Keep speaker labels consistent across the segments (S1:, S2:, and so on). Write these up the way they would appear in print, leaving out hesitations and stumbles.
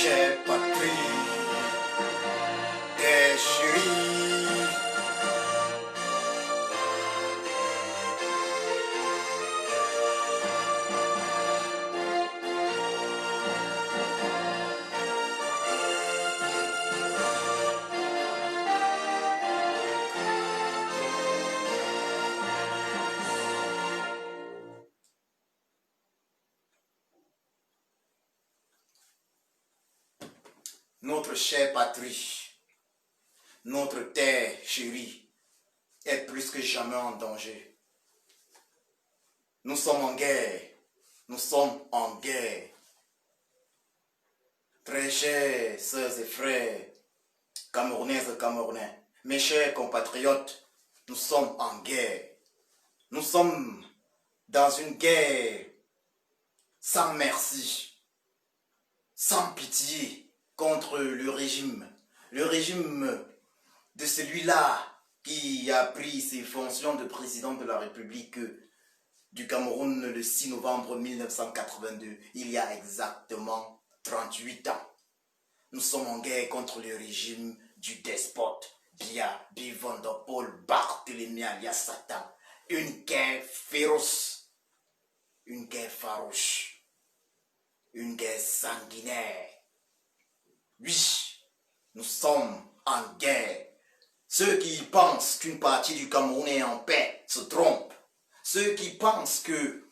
S1: chère patrie, des chéris. Notre chère patrie, notre terre chérie est plus que jamais en danger. Nous sommes en guerre, nous sommes en guerre. Très chers sœurs et frères, Camerounaises et Camerounais, mes chers compatriotes, nous sommes en guerre. Nous sommes dans une guerre sans merci, sans pitié contre le régime de celui-là qui a pris ses fonctions de président de la République du Cameroun le 6 novembre 1982, il y a exactement 38 ans. Nous sommes en guerre contre le régime du despote Biya-Bi Van Der Pol Barthélemy alias Satan. Une guerre féroce, une guerre farouche, une guerre sanguinaire. Oui, nous sommes en guerre. Ceux qui pensent qu'une partie du Cameroun est en paix se trompent. Ceux qui pensent que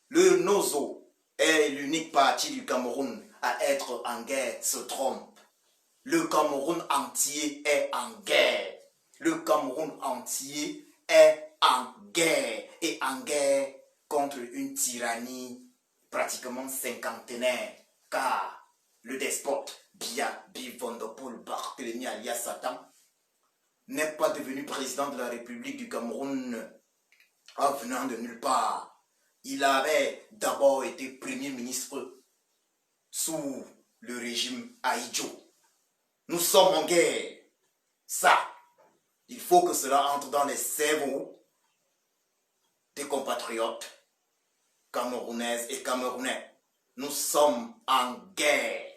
S1: le Nozo est l'unique partie du Cameroun à être en guerre se trompent. Le Cameroun entier est en guerre. Le Cameroun entier est en guerre. Et en guerre contre une tyrannie pratiquement cinquantenaire. Car le despote Biya-Bi Van Der Pol Barthélemy alias Satan n'est pas devenu président de la République du Cameroun en venant de nulle part. Il avait d'abord été premier ministre sous le régime Ahidjo. Nous sommes en guerre. Ça, il faut que cela entre dans les cerveaux des compatriotes camerounaises et camerounais. Nous sommes en guerre.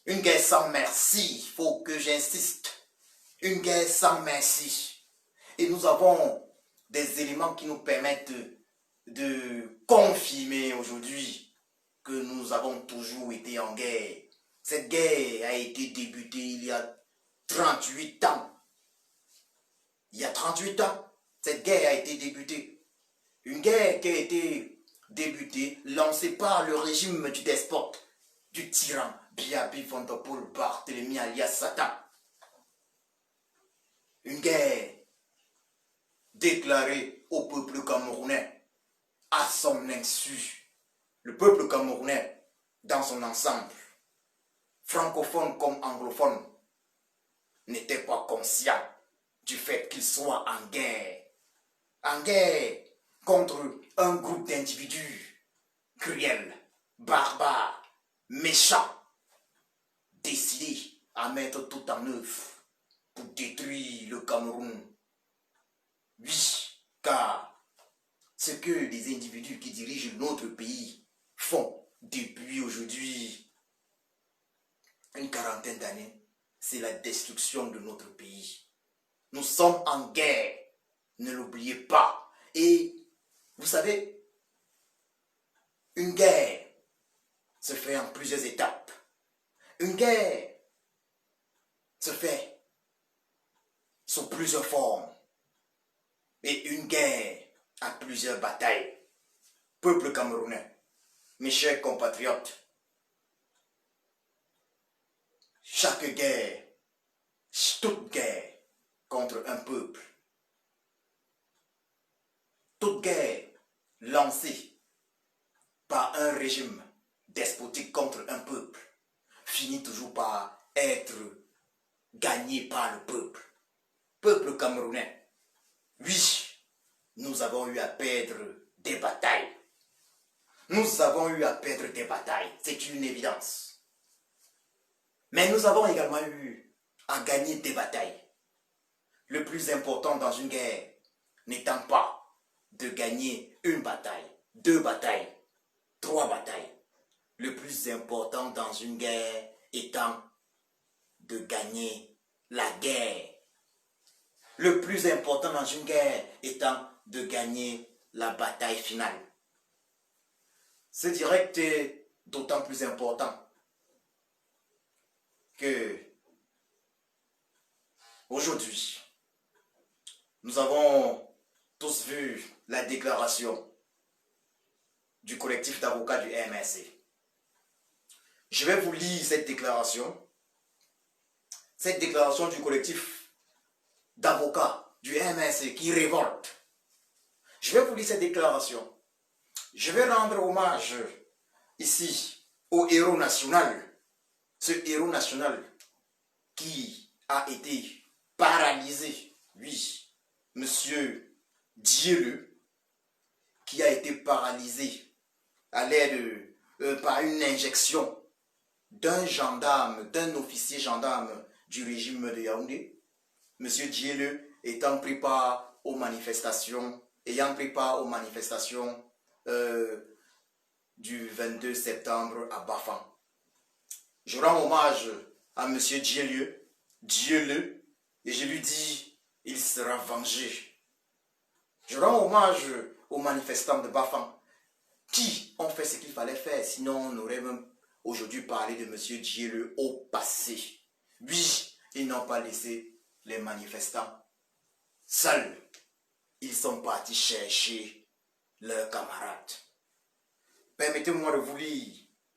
S1: Une guerre sans merci, il faut que j'insiste. Une guerre sans merci. Et nous avons des éléments qui nous permettent de confirmer aujourd'hui que nous avons toujours été en guerre. Cette guerre a été débutée il y a 38 ans. Il y a 38 ans, cette guerre a été débutée. Une guerre qui a été débutée, lancée par le régime du despote, du tyran Biya-Bi Van Der Pol Barthélemy alias Satan. Une guerre déclarée au peuple camerounais à son insu. Le peuple camerounais dans son ensemble, francophone comme anglophone, n'était pas conscient du fait qu'il soit en guerre. En guerre contre un groupe d'individus cruels, barbares, méchants, décidés à mettre tout en œuvre pour détruire le Cameroun. Oui, car ce que les individus qui dirigent notre pays font depuis aujourd'hui une quarantaine d'années, c'est la destruction de notre pays. Nous sommes en guerre, ne l'oubliez pas. Et vous savez, une guerre se fait en plusieurs étapes. Une guerre se fait sous plusieurs formes. Et une guerre a plusieurs batailles. Peuple camerounais, mes chers compatriotes, chaque guerre, toute guerre contre un peuple, toute guerre lancée par un régime despotique contre un peuple finit toujours par être gagnée par le peuple. Peuple camerounais, oui, nous avons eu à perdre des batailles. Nous avons eu à perdre des batailles, c'est une évidence. Mais nous avons également eu à gagner des batailles. Le plus important dans une guerre n'étant pas de gagner une bataille, deux batailles, trois batailles. le plus important dans une guerre étant de gagner la guerre. Le plus important dans une guerre étant de gagner la bataille finale. Ce direct est d'autant plus important que aujourd'hui, nous avons tous vu la déclaration du collectif d'avocats du MRC. Je vais vous lire cette déclaration du collectif d'avocats du MRC qui révolte. Je vais vous lire cette déclaration. Je vais rendre hommage ici au héros national, ce héros national qui a été paralysé, oui, monsieur Dieleu, qui a été paralysé à l'aide par une injection d'un gendarme, d'un officier gendarme du régime de Yaoundé. Monsieur Dieleu ayant pris part aux manifestations du 22 septembre à Bafang. Je rends hommage à monsieur Dieleu, et je lui dis, il sera vengé. Je rends hommage aux manifestants de Bafang qui ont fait ce qu'il fallait faire, sinon on aurait même aujourd'hui parlé de monsieur Dieleu au passé. Oui, ils n'ont pas laissé les manifestants seuls. Ils sont partis chercher leurs camarades. Permettez-moi de vous lire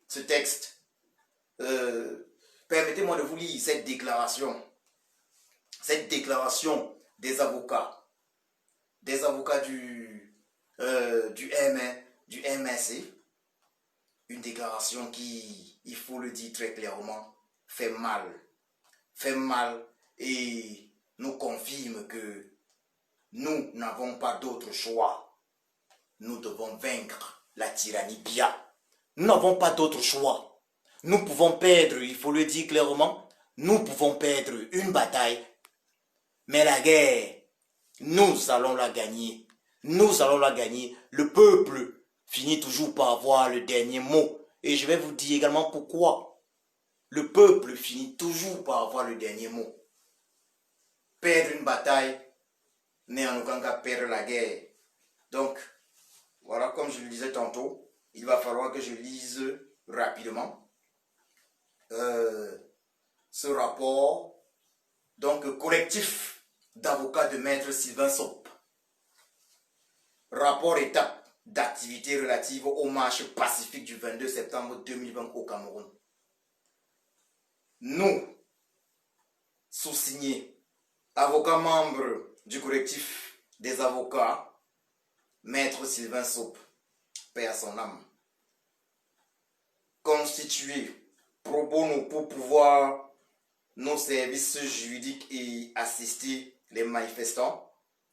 S1: ce texte. Permettez-moi de vous lire cette déclaration. Cette déclaration des avocats du MRC. Une déclaration qui, il faut le dire très clairement, fait mal et nous confirme que nous n'avons pas d'autre choix. Nous devons vaincre la tyrannie Biya. Nous n'avons pas d'autre choix. Nous pouvons perdre, il faut le dire clairement, nous pouvons perdre une bataille, mais la guerre, nous allons la gagner. Nous allons la gagner. Le peuple finit toujours par avoir le dernier mot. Et je vais vous dire également pourquoi. Le peuple finit toujours par avoir le dernier mot. Perdre une bataille n'est en aucun cas perdre la guerre. Donc, voilà, comme je le disais tantôt, il va falloir que je lise rapidement ce rapport. Donc, collectif d'avocats de maître Sylvain Sop. Rapport étape d'activité relative aux marches pacifiques du 22 septembre 2020 au Cameroun. Nous, sous-signés, avocats membres du collectif des avocats, maître Sylvain Sop, paix à son âme, constitués pro bono pour pouvoir nos services juridiques et assister les manifestants,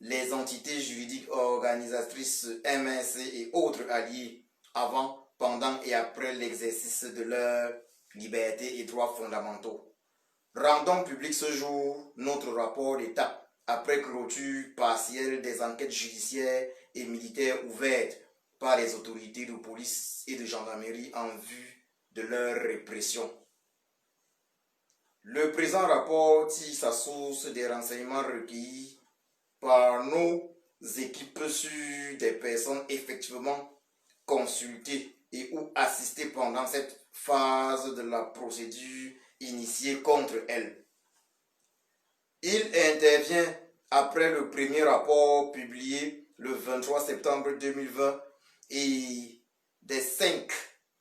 S1: les entités juridiques organisatrices MRC et autres alliés avant, pendant et après l'exercice de leurs libertés et droits fondamentaux. Rendons public ce jour notre rapport d'étape après clôture partielle des enquêtes judiciaires et militaires ouvertes par les autorités de police et de gendarmerie en vue de leur répression. Le présent rapport tire sa source des renseignements recueillis par nos équipes sur des personnes effectivement consultées et ou assistées pendant cette phase de la procédure initiée contre elles. Il intervient après le premier rapport publié le 23 septembre 2020 et des 5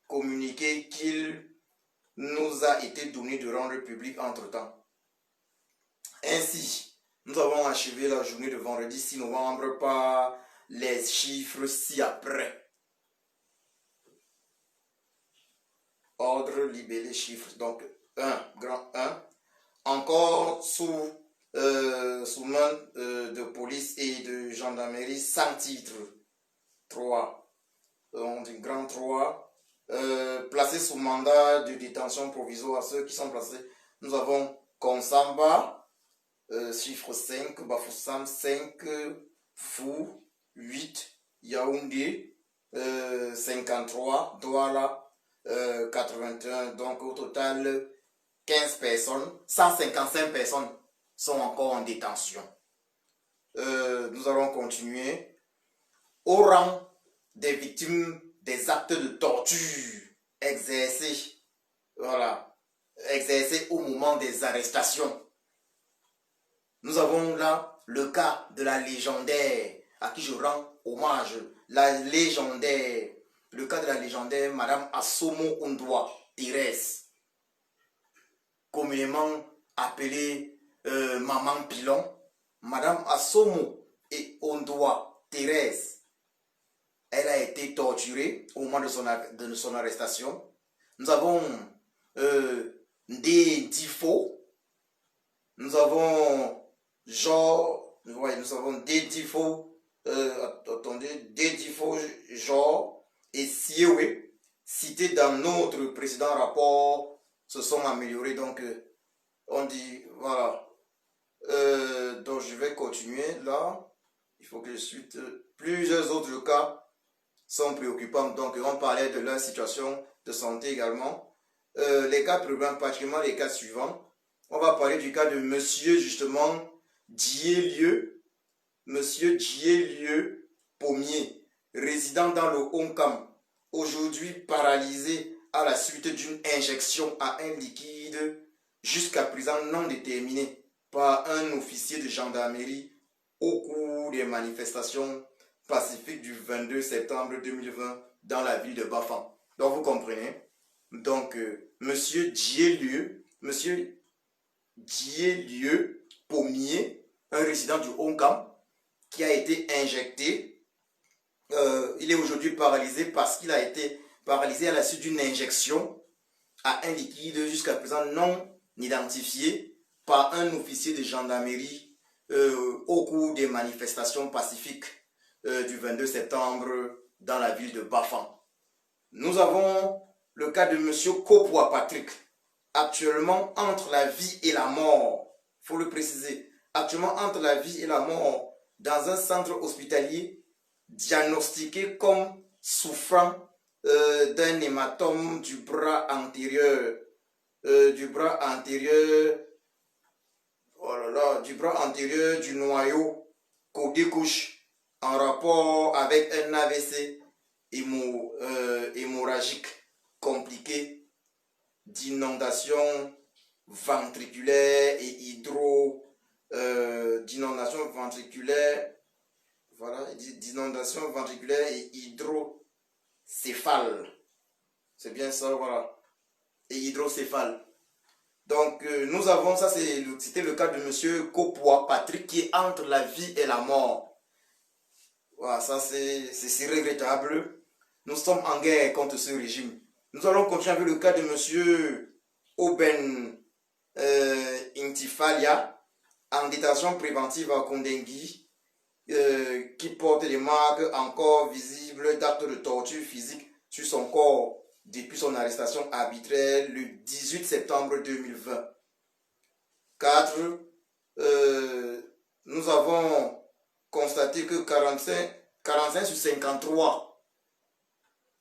S1: communiqués qu'il nous a été donné de rendre public entre-temps. Ainsi, nous avons achevé la journée de vendredi 6 novembre par les chiffres ci-après. Ordre libellé chiffres. Donc 1, grand 1. Encore sous main de police et de gendarmerie sans titre. 3. Donc grand 3. Placés sous mandat de détention provisoire. Ceux qui sont placés, nous avons Konsamba, chiffre 5, Bafoussam 5, Fou 8, Yaoundé 53, Douala 81. Donc au total, 15 personnes, 155 personnes sont encore en détention. Nous allons continuer. Au rang des victimes des actes de torture exercés, voilà, exercés au moment des arrestations. Nous avons là le cas de la légendaire, à qui je rends hommage, la légendaire, le cas de la légendaire Madame Assomo Ondoa Thérèse, communément appelée Maman Pilon. Madame Assomo et Ondoa Thérèse, elle a été torturée au moment de son arrestation. Nous avons des Difo, nous avons nous avons des Difo, des Difo, Genre et Siewe, cités dans notre précédent rapport, se sont améliorés. Donc, on dit, voilà. Donc, je vais continuer là. Il faut que je suite. Plusieurs autres cas sont préoccupants. Donc, on parlait de leur situation de santé également. Les cas préoccupants, particulièrement les cas suivants. On va parler du cas de monsieur, justement, Monsieur Djielieu Pommier, résident dans le Honkam, aujourd'hui paralysé à la suite d'une injection à un liquide jusqu'à présent non déterminé par un officier de gendarmerie au cours des manifestations pacifiques du 22 septembre 2020 dans la ville de Bafang. Donc vous comprenez. Donc monsieur Djielieu Pommier, un résident du Honkam, qui a été injecté. Il est aujourd'hui paralysé parce qu'il a été paralysé à la suite d'une injection à un liquide jusqu'à présent non identifié par un officier de gendarmerie au cours des manifestations pacifiques du 22 septembre dans la ville de Bafang. Nous avons le cas de M. Kopwa Patrick, actuellement entre la vie et la mort, il faut le préciser, actuellement entre la vie et la mort dans un centre hospitalier diagnostiqué comme souffrant d'un hématome du bras antérieur, du bras antérieur du noyau côté-couche en rapport avec un AVC hémorragique compliqué d'inondation ventriculaire et hydrocéphale. C'est bien ça, voilà. Et hydrocéphale. Donc, nous avons, ça c'était le cas de monsieur Kopwa Patrick qui est entre la vie et la mort. Voilà, ça c'est regrettable. Nous sommes en guerre contre ce régime. Nous allons continuer avec le cas de monsieur Oben Intifalia, en détention préventive à Kondengui, qui porte des marques encore visibles d'actes de torture physique sur son corps depuis son arrestation arbitraire le 18 septembre 2020. 4. Nous avons constaté que 45 sur 53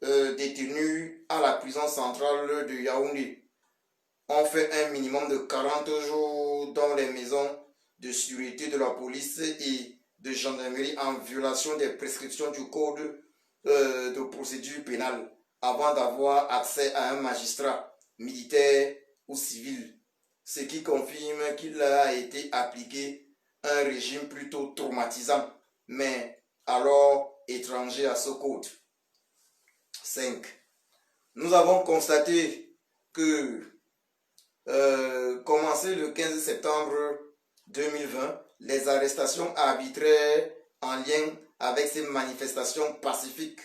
S1: détenus à la prison centrale de Yaoundé ont fait un minimum de 40 jours dans les maisons de sûreté de la police et de gendarmerie en violation des prescriptions du code de procédure pénale avant d'avoir accès à un magistrat militaire ou civil, ce qui confirme qu'il a été appliqué un régime plutôt traumatisant, mais alors étranger à ce code. 5. Nous avons constaté que commencé le 15 septembre 2020, les arrestations arbitraires en lien avec ces manifestations pacifiques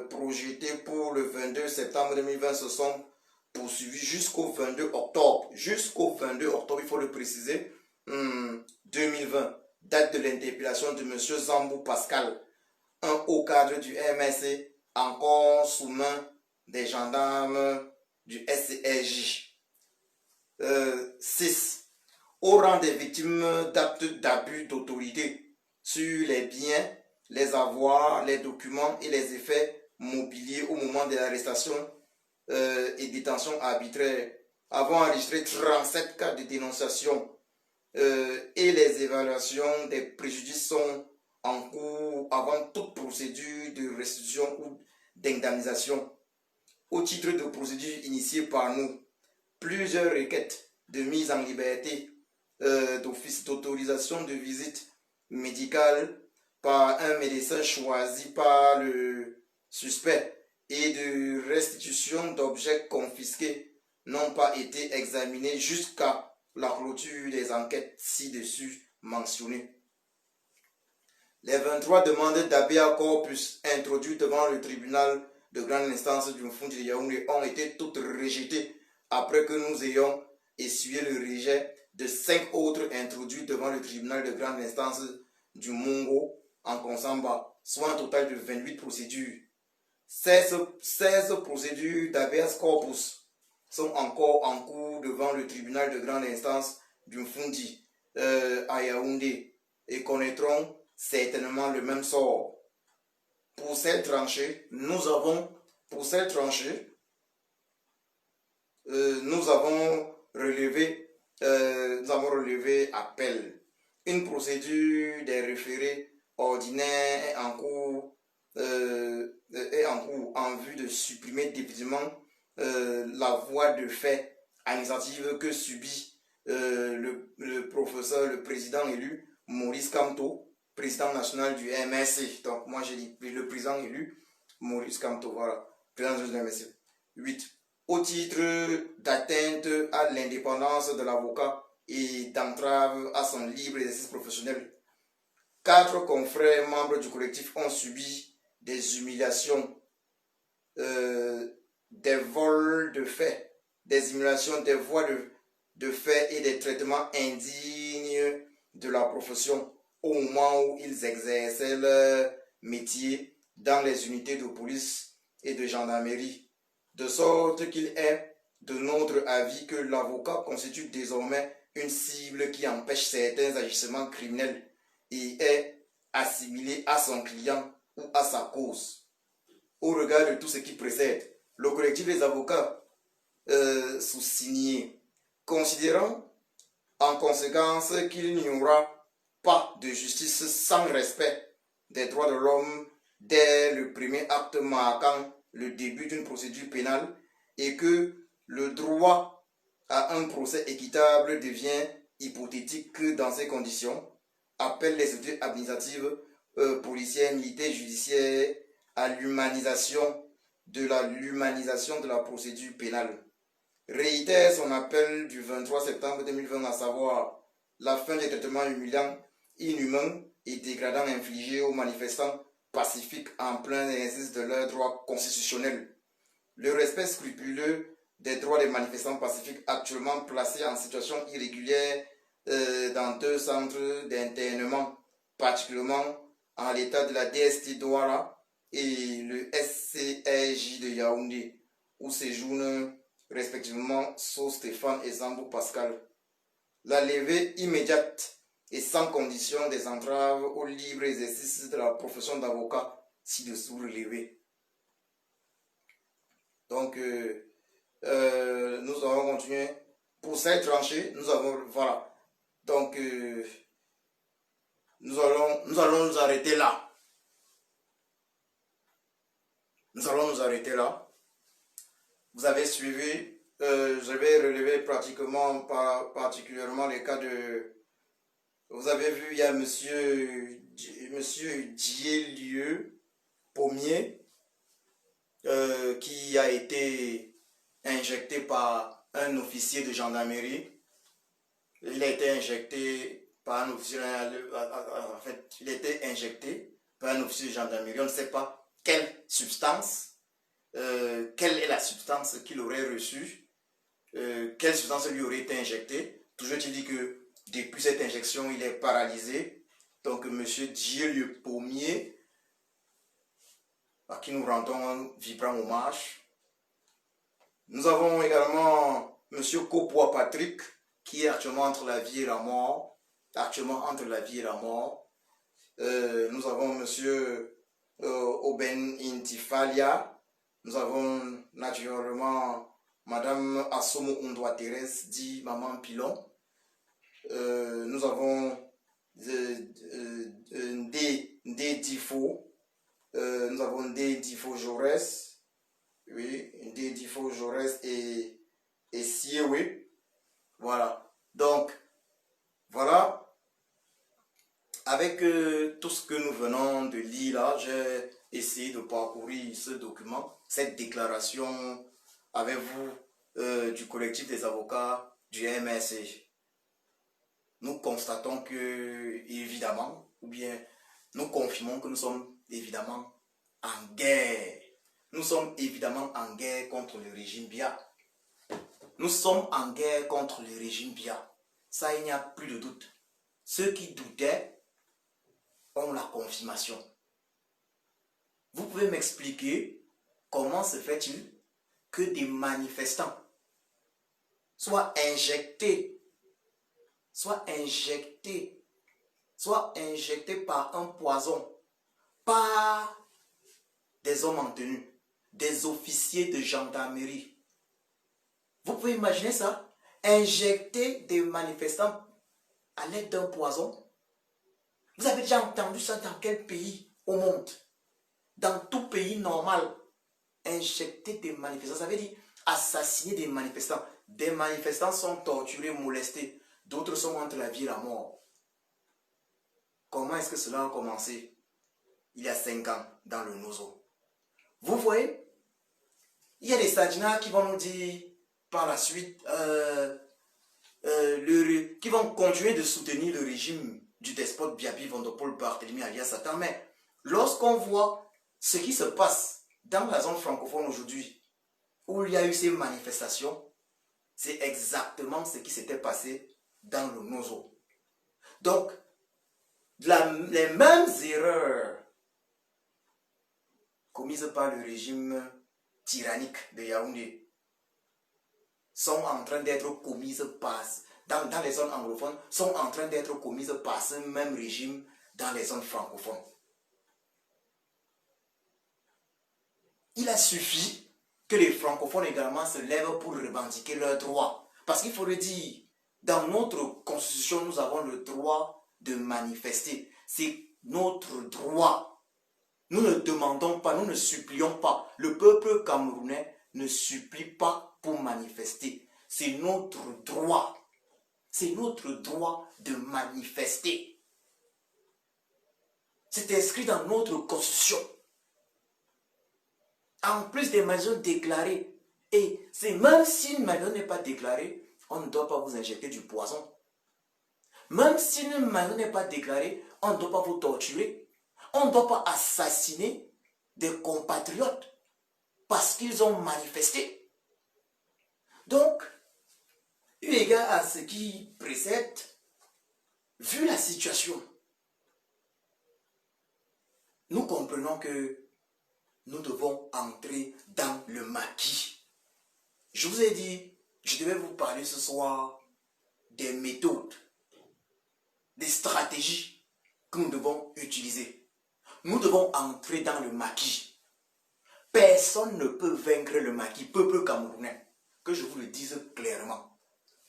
S1: projetées pour le 22 septembre 2020 se sont poursuivies jusqu'au 22 octobre. Jusqu'au 22 octobre, il faut le préciser, 2020, date de l'interpellation de M. Zambou Pascal, un haut cadre du MSC, encore sous main des gendarmes du SCRJ. 6. Au rang des victimes d'actes d'abus d'autorité sur les biens, les avoirs, les documents et les effets mobiliers au moment de l'arrestation, et détention arbitraire avons enregistré 37 cas de dénonciation et les évaluations des préjudices sont en cours avant toute procédure de restitution ou d'indemnisation. Au titre de procédure initiée par nous, plusieurs requêtes de mise en liberté d'office d'autorisation de visite médicale par un médecin choisi par le suspect et de restitution d'objets confisqués n'ont pas été examinés jusqu'à la clôture des enquêtes ci-dessus mentionnées. Les 23 demandes d'habeas corpus introduites devant le tribunal de grande instance du Mfundi de Yaoundé ont été toutes rejetées après que nous ayons essuyé le rejet de 5 autres introduites devant le tribunal de grande instance du Mongo en Konsamba, soit un total de 28 procédures. 16 procédures d'habeas corpus sont encore en cours devant le tribunal de grande instance du Mfundi à Yaoundé et connaîtront certainement le même sort. Pour cette tranchée, nous avons relevé appel. Une procédure des référés ordinaires est en cours en vue de supprimer définitivement la voie de fait administrative que subit le professeur, le président élu Maurice Kamto, président national du MSC. Donc moi j'ai dit le président élu Maurice Kamto, voilà, président du MSC. 8. Au titre d'atteinte à l'indépendance de l'avocat et d'entrave à son libre exercice professionnel, 4 confrères membres du collectif ont subi des humiliations, des vols de fait, des humiliations, des voies de fait et des traitements indignes de la profession au moment où ils exerçaient leur métier dans les unités de police et de gendarmerie, de sorte qu'il est de notre avis que l'avocat constitue désormais une cible qui empêche certains agissements criminels et est assimilé à son client ou à sa cause. Au regard de tout ce qui précède, le collectif des avocats sous-signés, considérant en conséquence qu'il n'y aura pas de justice sans respect des droits de l'homme dès le premier acte marquant le début d'une procédure pénale et que le droit à un procès équitable devient hypothétique dans ces conditions, appelle les autorités administratives, policières, militaires, judiciaires à l'humanisation de la procédure pénale. Réitère son appel du 23 septembre 2020, à savoir la fin des traitements humiliants, inhumains et dégradants infligés aux manifestants pacifiques en plein exercice de leurs droits constitutionnels. Le respect scrupuleux des droits des manifestants pacifiques actuellement placés en situation irrégulière dans 2 centres d'internement, particulièrement en l'état de la DST Douala et le SCRJ de Yaoundé, où séjournent respectivement So Stéphane et Zambo Pascal. La levée immédiate et sans condition des entraves au libre exercice de la profession d'avocat ci-dessous relevée. Donc, nous allons continuer. Pour cette tranchée, nous avons, voilà. Donc, nous allons nous arrêter là. Nous allons nous arrêter là. Vous avez suivi, je vais relever particulièrement les cas de... Vous avez vu, il y a monsieur Dielieu Pommier qui a été injecté par un officier de gendarmerie. Il a été injecté par un officier, en fait, il a été injecté par un officier de gendarmerie. On ne sait pas quelle substance, quelle est la substance qu'il aurait reçue, quelle substance lui aurait été injectée. Toujours il dit que depuis cette injection, il est paralysé. Donc, M. Dielieu Pommier, à qui nous rendons un vibrant hommage. Nous avons également M. Kopoa Patrick, qui est actuellement entre la vie et la mort. Nous avons M. Oben Intifalia, Nous avons naturellement Madame Assomo Ondwa Thérèse, dit Maman Pilon. Nous avons Ndé Difo. Nous avons Ndé Difo Jaurès. Oui, Ndé Difo Jaurès et Siewe. Voilà. Donc, voilà. Avec tout ce que nous venons de lire là, j'ai essayé de parcourir ce document, cette déclaration avec vous du collectif des avocats du MSC. Nous constatons que, évidemment, ou bien nous confirmons que nous sommes évidemment en guerre. Nous sommes évidemment en guerre contre le régime Biya. Nous sommes en guerre contre le régime Biya. Ça, il n'y a plus de doute. Ceux qui doutaient ont la confirmation. Vous pouvez m'expliquer comment se fait-il que des manifestants soient injectés par un poison, par des hommes en tenue, des officiers de gendarmerie. Vous pouvez imaginer ça? Injecter des manifestants à l'aide d'un poison. Vous avez déjà entendu ça dans quel pays au monde? Dans tout pays normal, injecter des manifestants, ça veut dire assassiner des manifestants. Des manifestants sont torturés, molestés. D'autres sont entre la vie et la mort. Comment est-ce que cela a commencé? Il y a 5 ans, dans le Nozo. Vous voyez, il y a des Sadjina qui vont nous dire par la suite, qui vont continuer de soutenir le régime du despote Biaby Vondopol Barthélemy alias Satan. Mais lorsqu'on voit ce qui se passe dans la zone francophone aujourd'hui, où il y a eu ces manifestations, c'est exactement ce qui s'était passé dans le Nozo. Donc, les mêmes erreurs commises par le régime tyrannique de Yaoundé sont en train d'être commises dans les zones anglophones, sont en train d'être commises par ce même régime dans les zones francophones. Il a suffi que les francophones également se lèvent pour revendiquer leurs droits. Parce qu'il faut le dire, dans notre constitution, nous avons le droit de manifester. C'est notre droit. Nous ne demandons pas, nous ne supplions pas. Le peuple camerounais ne supplie pas pour manifester. C'est notre droit. C'est notre droit de manifester. C'est inscrit dans notre constitution. En plus des maisons déclarées. Et c'est même si une maison n'est pas déclarée, on ne doit pas vous injecter du poison. Même si une maison n'est pas déclarée, on ne doit pas vous torturer. On ne doit pas assassiner des compatriotes parce qu'ils ont manifesté. Donc, eu égard à ce qui précède, vu la situation, nous comprenons que nous devons entrer dans le maquis. Je vous ai dit, je devais vous parler ce soir des méthodes, des stratégies que nous devons utiliser. Nous devons entrer dans le maquis. Personne ne peut vaincre le maquis, peuple camerounais. Que je vous le dise clairement.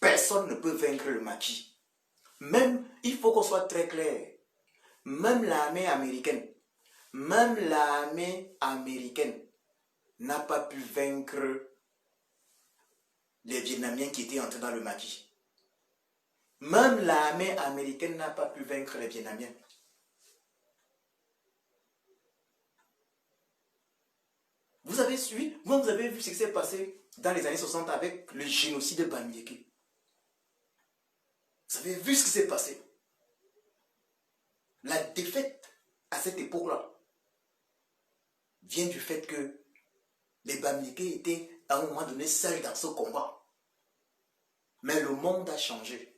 S1: Personne ne peut vaincre le maquis. Même, il faut qu'on soit très clair. Même l'armée américaine n'a pas pu vaincre les Vietnamiens qui étaient entrés dans le maquis. Même l'armée américaine n'a pas pu vaincre les Vietnamiens. Vous avez suivi, vous avez vu ce qui s'est passé dans les années 60 avec le génocide de Bamileke. Vous avez vu ce qui s'est passé. La défaite à cette époque-là vient du fait que les Bamileke étaient à un moment donné seuls dans ce combat. Mais le monde a changé.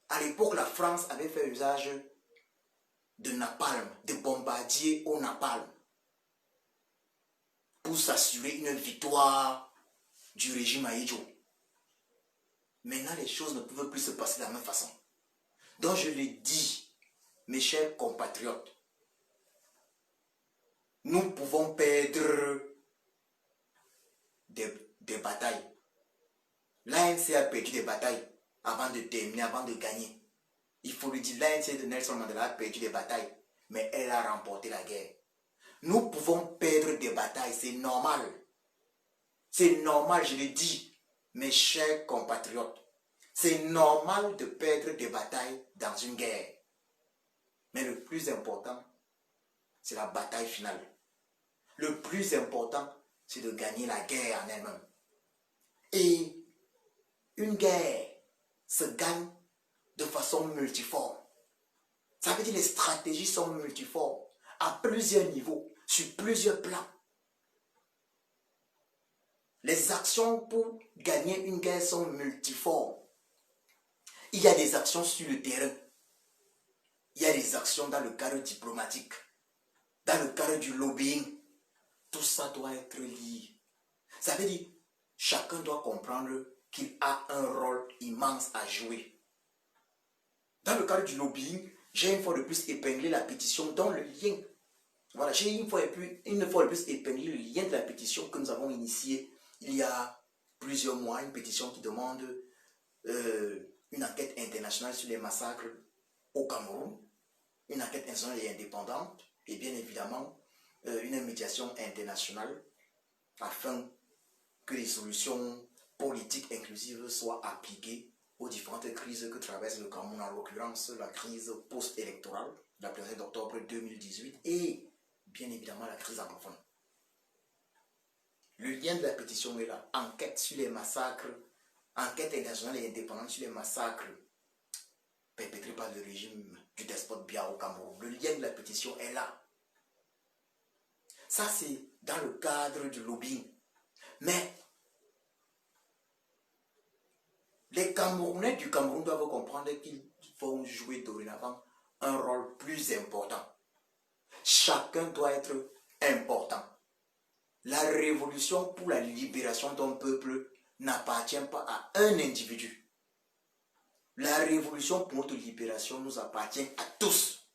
S1: À l'époque, la France avait fait usage de napalm, de bombardiers au napalm, pour s'assurer une victoire du régime Aïdjo. Maintenant, les choses ne peuvent plus se passer de la même façon. Donc, je le dis, mes chers compatriotes, nous pouvons perdre des batailles. L'ANC a perdu des batailles avant de terminer, avant de gagner. Il faut le dire, l'ANC de Nelson Mandela a perdu des batailles, mais elle a remporté la guerre. Nous pouvons perdre des batailles, c'est normal. C'est normal, je le dis, mes chers compatriotes. C'est normal de perdre des batailles dans une guerre. Mais le plus important, c'est la bataille finale. Le plus important, c'est de gagner la guerre en elle-même. Et une guerre se gagne de façon multiforme. Ça veut dire que les stratégies sont multiformes, à plusieurs niveaux, sur plusieurs plans. Les actions pour gagner une guerre sont multiformes. Il y a des actions sur le terrain. Il y a des actions dans le cadre diplomatique, dans le cadre du lobbying. Tout ça doit être lié. Ça veut dire, chacun doit comprendre qu'il a un rôle immense à jouer. Dans le cadre du lobbying, j'ai une fois de plus épinglé la pétition dans le lien. Voilà, j'ai une fois de plus épinglé le lien de la pétition que nous avons initiée il y a plusieurs mois. Une pétition qui demande une enquête internationale sur les massacres au Cameroun. Une enquête internationale et indépendante. Et bien évidemment, une médiation internationale afin que les solutions politiques inclusives soient appliquées aux différentes crises que traverse le Cameroun, en l'occurrence la crise post-électorale, la présidentielle d'octobre 2018 et bien évidemment la crise anglophone. Le lien de la pétition est là. Enquête sur les massacres, enquête internationale et indépendante sur les massacres perpétrés par le régime du despote Biya au Cameroun. Le lien de la pétition est là. Ça, c'est dans le cadre du lobbying. Mais les Camerounais du Cameroun doivent comprendre qu'ils vont jouer dorénavant un rôle plus important. Chacun doit être important. La révolution pour la libération d'un peuple n'appartient pas à un individu. La révolution pour notre libération nous appartient à tous.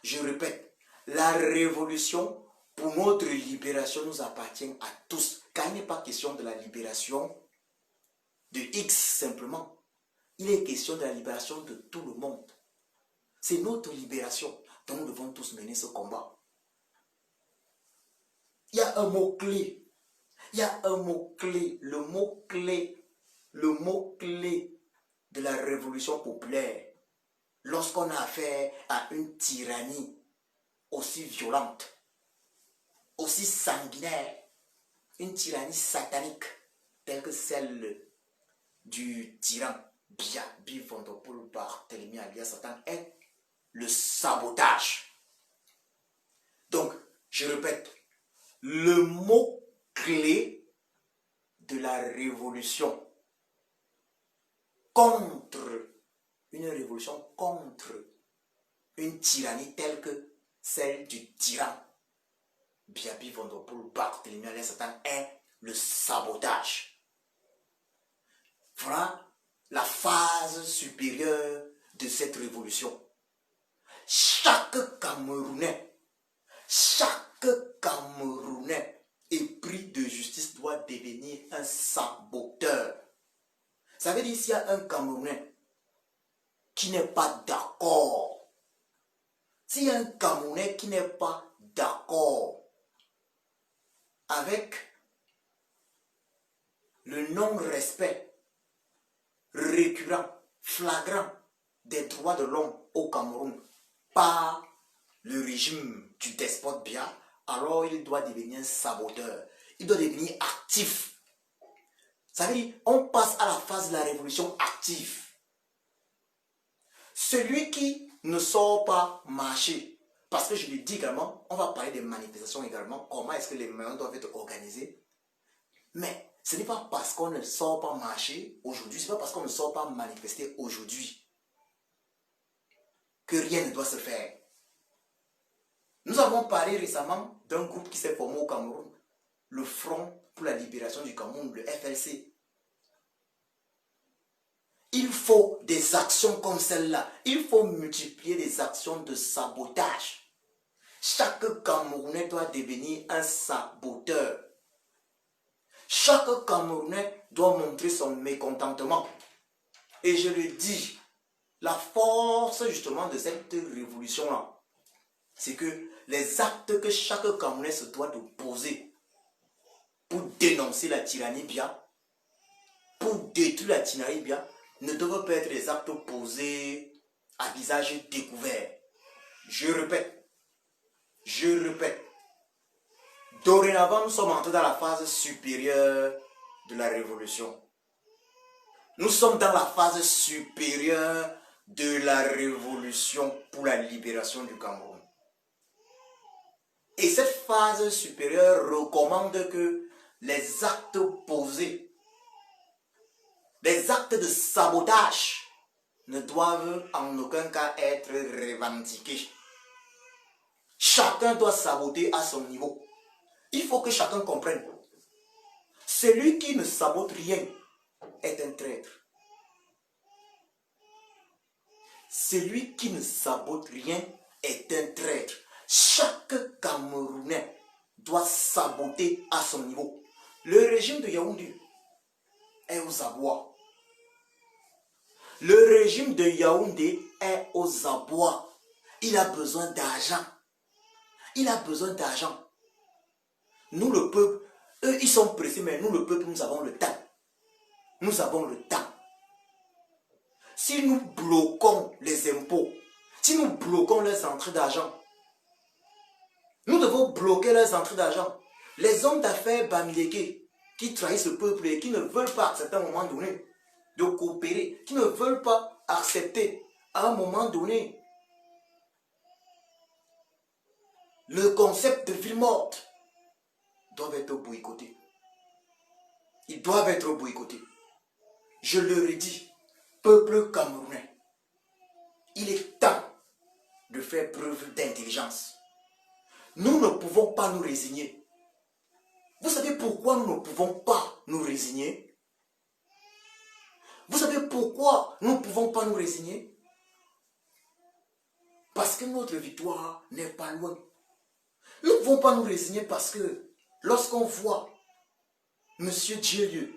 S1: Je répète, la révolution pour notre libération nous appartient à tous. Car il n'est pas question de la libération de X simplement. Il est question de la libération de tout le monde. C'est notre libération dont nous devons tous mener ce combat. Il y a un mot-clé. Il y a un mot-clé. Le mot-clé de la révolution populaire. Lorsqu'on a affaire à une tyrannie aussi violente, aussi sanguinaire, une tyrannie satanique, telle que celle du tyran Biya Bivondopol Barthélemy alias Satan, est le sabotage. Donc, je répète, le mot-clé de la révolution contre une révolution contre une tyrannie telle que celle du tyran Biya Bivondopol Barthélemy alias Satan est le sabotage. Voilà la phase supérieure de cette révolution. Chaque Camerounais épris de justice doit devenir un saboteur. Ça veut dire s'il y a un Camerounais qui n'est pas d'accord, s'il y a un Camerounais qui n'est pas d'accord avec le non-respect récurrent, flagrant des droits de l'homme au Cameroun par le régime du despote Biya, alors il doit devenir un saboteur. Il doit devenir actif. Ça veut dire on passe à la phase de la révolution active. Celui qui ne sort pas marcher, parce que je le dis également, on va parler des manifestations également, comment est-ce que les moyens doivent être organisés. Mais ce n'est pas parce qu'on ne sort pas marcher aujourd'hui, ce n'est pas parce qu'on ne sort pas manifester aujourd'hui que rien ne doit se faire. Nous avons parlé récemment d'un groupe qui s'est formé au Cameroun, le Front pour la libération du Cameroun, le FLC. Il faut des actions comme celle-là. Il faut multiplier des actions de sabotage. Chaque Camerounais doit devenir un saboteur. Chaque Camerounais doit montrer son mécontentement. Et je le dis, la force justement de cette révolution-là, c'est que les actes que chaque Camerounais se doit de poser pour dénoncer la tyrannie Biya, pour détruire la tyrannie Biya, ne doivent pas être des actes posés à visage découvert. Je répète, dorénavant nous sommes entrés dans la phase supérieure de la révolution. Nous sommes dans la phase supérieure de la révolution pour la libération du Cameroun. Et cette phase supérieure recommande que les actes posés, les actes de sabotage ne doivent en aucun cas être revendiqués. Chacun doit saboter à son niveau. Il faut que chacun comprenne. Celui qui ne sabote rien est un traître. Celui qui ne sabote rien est un traître. Chaque Camerounais doit saboter à son niveau. Le régime de Yaoundé est aux abois. Le régime de Yaoundé est aux abois. Il a besoin d'argent. Il a besoin d'argent. Nous, le peuple, eux, ils sont pressés, mais nous, le peuple, nous avons le temps. Nous avons le temps. Si nous bloquons les impôts, si nous bloquons les entrées d'argent, nous devons bloquer les entrées d'argent. Les hommes d'affaires Bamileke qui trahissent le peuple et qui ne veulent pas accepter à un moment donné de coopérer, qui ne veulent pas accepter à un moment donné le concept de ville morte, doivent être boycottés. Ils doivent être boycottés. Je le redis, peuple camerounais, il est temps de faire preuve d'intelligence. Nous ne pouvons pas nous résigner. Vous savez pourquoi nous ne pouvons pas nous résigner? Vous savez pourquoi nous ne pouvons pas nous résigner? Parce que notre victoire n'est pas loin. Nous ne pouvons pas nous résigner parce que lorsqu'on voit Monsieur Dielieu,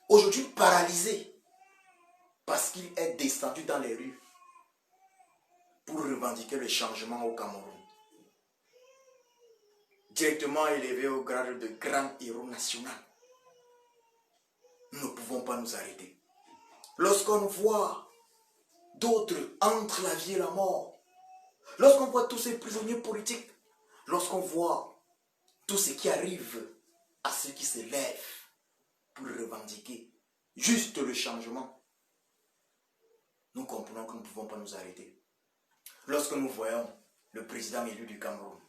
S1: aujourd'hui paralysé parce qu'il est descendu dans les rues pour revendiquer le changement au Cameroun. Directement élevé au grade de grand héros national. Nous ne pouvons pas nous arrêter. Lorsqu'on voit d'autres entre la vie et la mort, lorsqu'on voit tous ces prisonniers politiques, lorsqu'on voit tout ce qui arrive à ceux qui se lèvent pour revendiquer juste le changement, nous comprenons que nous ne pouvons pas nous arrêter. Lorsque nous voyons le président élu du Cameroun,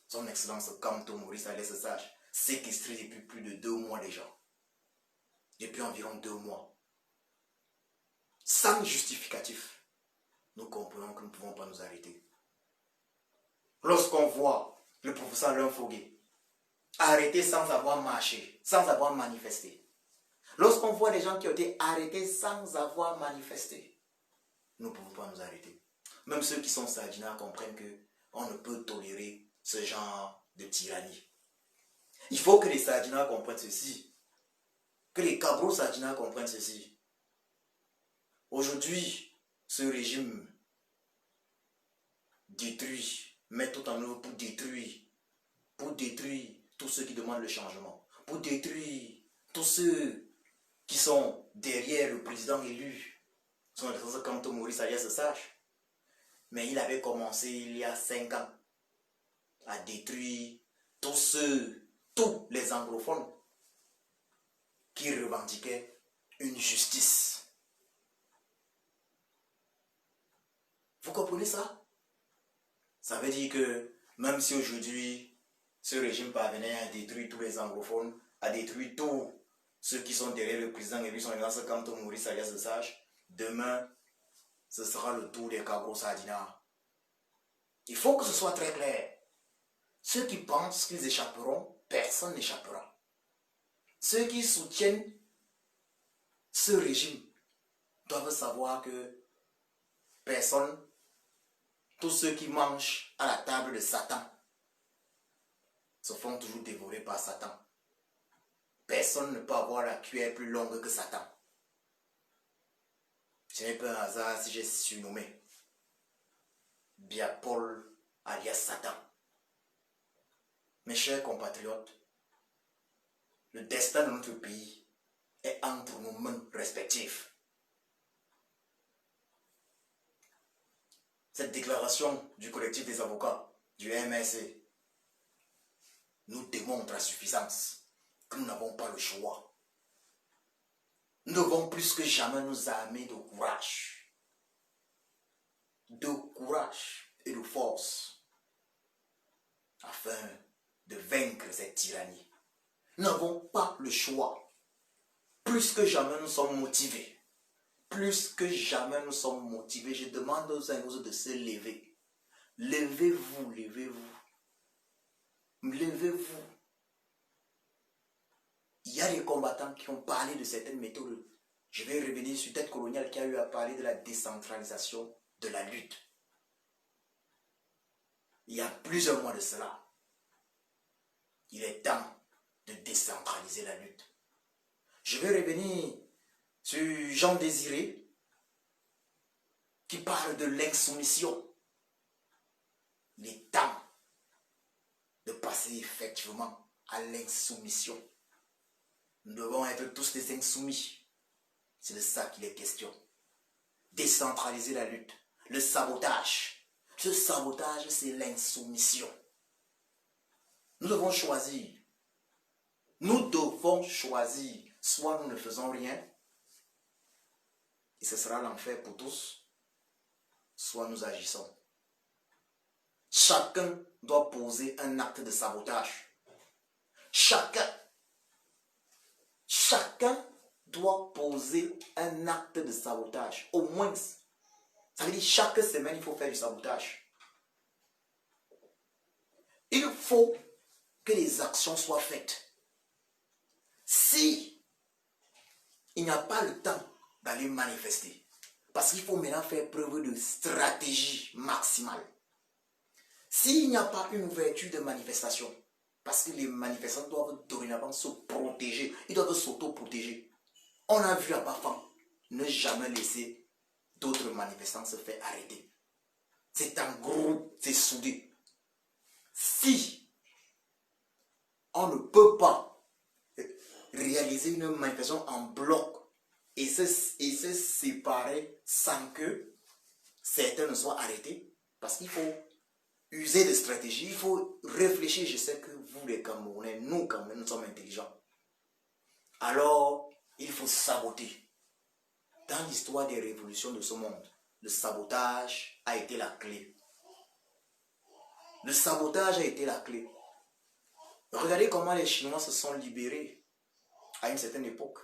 S1: son excellence Kamto Maurice Alès Sage, séquestré depuis plus de 2 mois déjà, depuis environ 2 mois, sans justificatif, nous comprenons que nous ne pouvons pas nous arrêter. Lorsqu'on voit le professeur Alain Fogué arrêté sans avoir marché, sans avoir manifesté, lorsqu'on voit des gens qui ont été arrêtés sans avoir manifesté, nous ne pouvons pas nous arrêter. Même ceux qui sont sardinats comprennent qu'on ne peut tolérer ce genre de tyrannie. Il faut que les sardinats comprennent ceci, que les cabros sardinats comprennent ceci. Aujourd'hui, ce régime détruit, met tout en œuvre pour détruire tous ceux qui demandent le changement, pour détruire tous ceux qui sont derrière le président élu, son excellence Kamto Maurice Alès Sage. Mais il avait commencé il y a 5 ans à détruire tous les anglophones qui revendiquaient une justice. Vous comprenez ça? Ça veut dire que même si aujourd'hui ce régime parvenait à détruire tous les anglophones, à détruire tous ceux qui sont derrière le président élu, son excellence Kamto Maurice Alès Sage, demain ce sera le tour des cabros sardinats. Il faut que ce soit très clair. Ceux qui pensent qu'ils échapperont, personne n'échappera. Ceux qui soutiennent ce régime doivent savoir que personne tous ceux qui mangent à la table de Satan se font toujours dévorer par Satan. Personne ne peut avoir la cuillère plus longue que Satan. Ce n'est pas un hasard si j'ai surnommé Biapol alias Satan. Mes chers compatriotes, le destin de notre pays est entre nos mains respectives. Cette déclaration du collectif des avocats du MSC nous démontre à suffisance que nous n'avons pas le choix. Nous devons plus que jamais nous armer de courage et de force afin de vaincre cette tyrannie. Nous n'avons pas le choix. Plus que jamais nous sommes motivés. Plus que jamais nous sommes motivés. Je demande aux uns et aux autres de se lever. Levez-vous, levez-vous. Levez-vous. Il y a des combattants qui ont parlé de certaines méthodes. Je vais revenir sur Tête Coloniale qui a eu à parler de la décentralisation de la lutte. Il y a plusieurs mois de cela. Il est temps de décentraliser la lutte. Je vais revenir sur Jean Désiré qui parle de l'insoumission. Il est temps de passer effectivement à l'insoumission. Nous devons être tous des insoumis. C'est de ça qu'il est question. Décentraliser la lutte. Le sabotage. Ce sabotage, c'est l'insoumission. Nous devons choisir. Nous devons choisir. Soit nous ne faisons rien, et ce sera l'enfer pour tous, soit nous agissons. Chacun doit poser un acte de sabotage. Chacun doit poser un acte de sabotage. Au moins, ça veut dire chaque semaine, il faut faire du sabotage. Il faut que les actions soient faites. Si il n'y a pas le temps d'aller manifester, parce qu'il faut maintenant faire preuve de stratégie maximale. S'il n'y a pas une ouverture de manifestation, parce que les manifestants doivent dorénavant se protéger, ils doivent s'auto-protéger. On a vu à Bafang ne jamais laisser d'autres manifestants se faire arrêter. C'est un groupe, c'est soudé. Si on ne peut pas réaliser une manifestation en bloc et se séparer sans que certains ne soient arrêtés, parce qu'il faut user de stratégie, il faut réfléchir. Je sais que vous les Camerounais, nous Camerounais, nous sommes intelligents. Alors, il faut saboter. Dans l'histoire des révolutions de ce monde, le sabotage a été la clé. Le sabotage a été la clé. Regardez comment les Chinois se sont libérés à une certaine époque.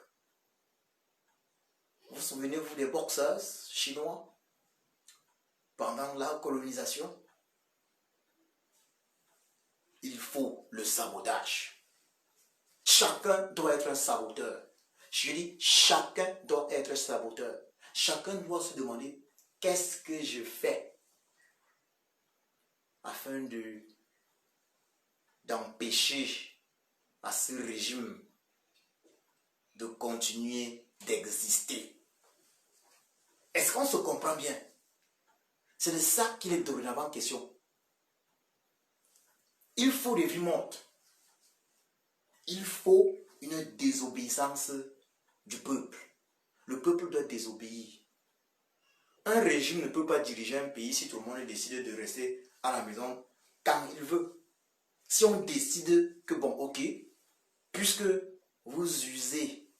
S1: Vous souvenez-vous des boxeurs chinois pendant la colonisation? Il faut le sabotage. Chacun doit être un saboteur. Je dis, chacun doit être saboteur. Chacun doit se demander, qu'est-ce que je fais afin d'empêcher à ce régime de continuer d'exister. Est-ce qu'on se comprend bien? C'est de ça qu'il est dorénavant question. Il faut des vies mortes. Il faut une désobéissance du peuple. Le peuple doit désobéir. Un régime ne peut pas diriger un pays si tout le monde décide de rester à la maison quand il veut. Si on décide que bon, ok, puisque vous usez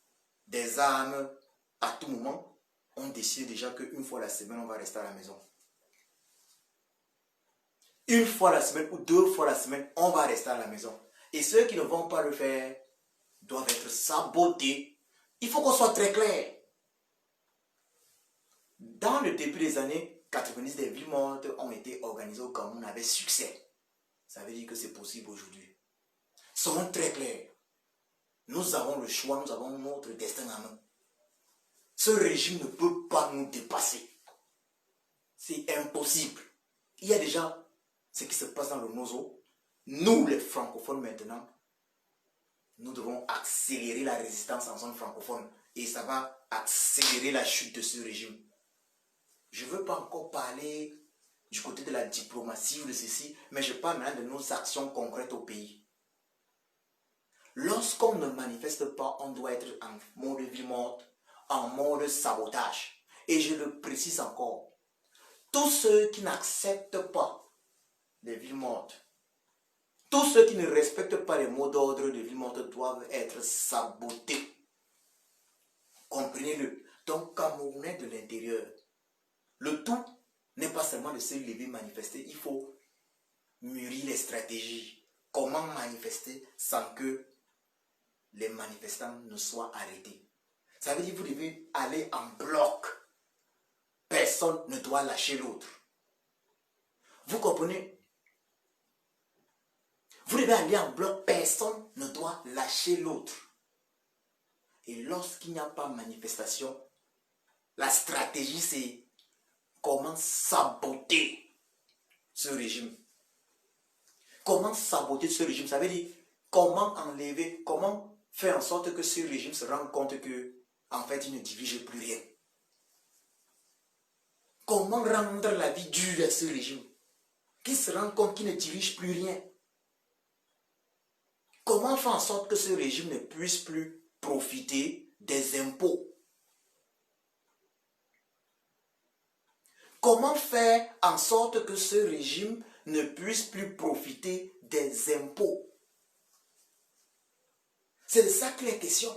S1: des armes à tout moment, on décide déjà qu'une fois la semaine, on va rester à la maison. Une fois la semaine ou 2 fois la semaine, on va rester à la maison. Et ceux qui ne vont pas le faire doivent être sabotés. Il faut qu'on soit très clair. Dans le début des années 90, des villes mortes ont été organisées au Cameroun avec succès. Ça veut dire que c'est possible aujourd'hui. Soyons très clairs. Nous avons le choix, nous avons notre destin en main. Ce régime ne peut pas nous dépasser. C'est impossible. Il y a déjà ce qui se passe dans le Nozo. Nous, les francophones maintenant, nous devons accélérer la résistance en zone francophone. Et ça va accélérer la chute de ce régime. Je ne veux pas encore parler du côté de la diplomatie ou de ceci, mais je parle maintenant de nos actions concrètes au pays. Lorsqu'on ne manifeste pas, on doit être en mode vie morte, en mode sabotage. Et je le précise encore, tous ceux qui n'acceptent pas les villes mortes, tous ceux qui ne respectent pas les mots d'ordre de villes mortes doivent être sabotés. Comprenez-le. Donc, Camerounais de l'intérieur, le tout n'est pas seulement de se lever manifester, il faut mûrir les stratégies. Comment manifester sans que les manifestants ne soient arrêtés? Ça veut dire que vous devez aller en bloc. Personne ne doit lâcher l'autre. Vous comprenez? Vous devez aller en bloc, personne ne doit lâcher l'autre. Et lorsqu'il n'y a pas de manifestation, la stratégie c'est comment saboter ce régime. Comment saboter ce régime? Ça veut dire comment enlever, comment faire en sorte que ce régime se rende compte que en fait il ne dirige plus rien. Comment rendre la vie dure à ce régime? Qu'il se rende compte qu'il ne dirige plus rien. Comment faire en sorte que ce régime ne puisse plus profiter des impôts? Comment faire en sorte que ce régime ne puisse plus profiter des impôts? C'est de ça qu'il est question.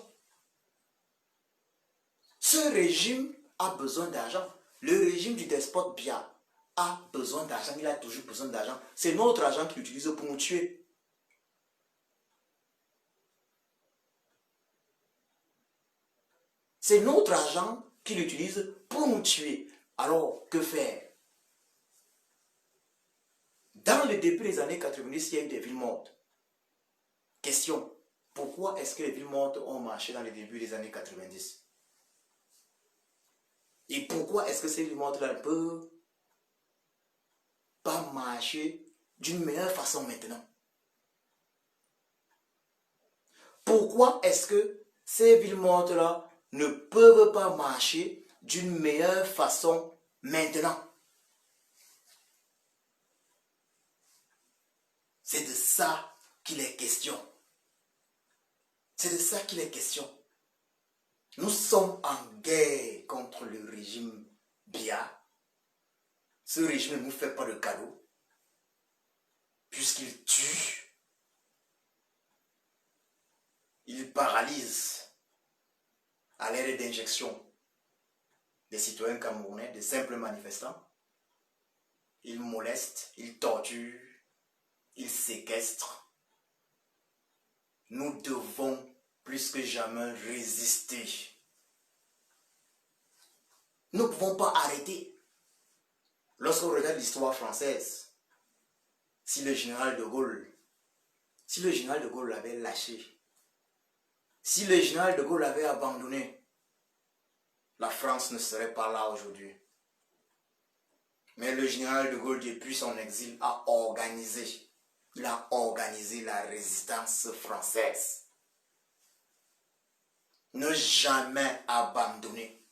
S1: Ce régime a besoin d'argent. Le régime du despote Biya a besoin d'argent. Il a toujours besoin d'argent. C'est notre argent qu'il utilise pour nous tuer. C'est notre argent qu'il utilise pour nous tuer. Alors, que faire? Dans le début des années 90, il y a eu des villes mortes. Question, pourquoi est-ce que les villes mortes ont marché dans le début des années 90? Et pourquoi est-ce que ces villes mortes-là ne peuvent pas marcher d'une meilleure façon maintenant? Pourquoi est-ce que ces villes mortes-là ne peuvent pas marcher d'une meilleure façon maintenant? C'est de ça qu'il est question. C'est de ça qu'il est question. Nous sommes en guerre contre le régime Biya. Ce régime ne nous fait pas de cadeau, puisqu'il tue, il paralyse à l'aide d'injection des citoyens camerounais, des simples manifestants. Il moleste, il torture, il séquestre. Nous devons plus que jamais résister. Nous ne pouvons pas arrêter. Lorsqu'on regarde l'histoire française, si le général de Gaulle l'avait lâché, si le général de Gaulle l'avait abandonné, la France ne serait pas là aujourd'hui. Mais le général de Gaulle, depuis son exil, a organisé la résistance française. Ne jamais abandonner.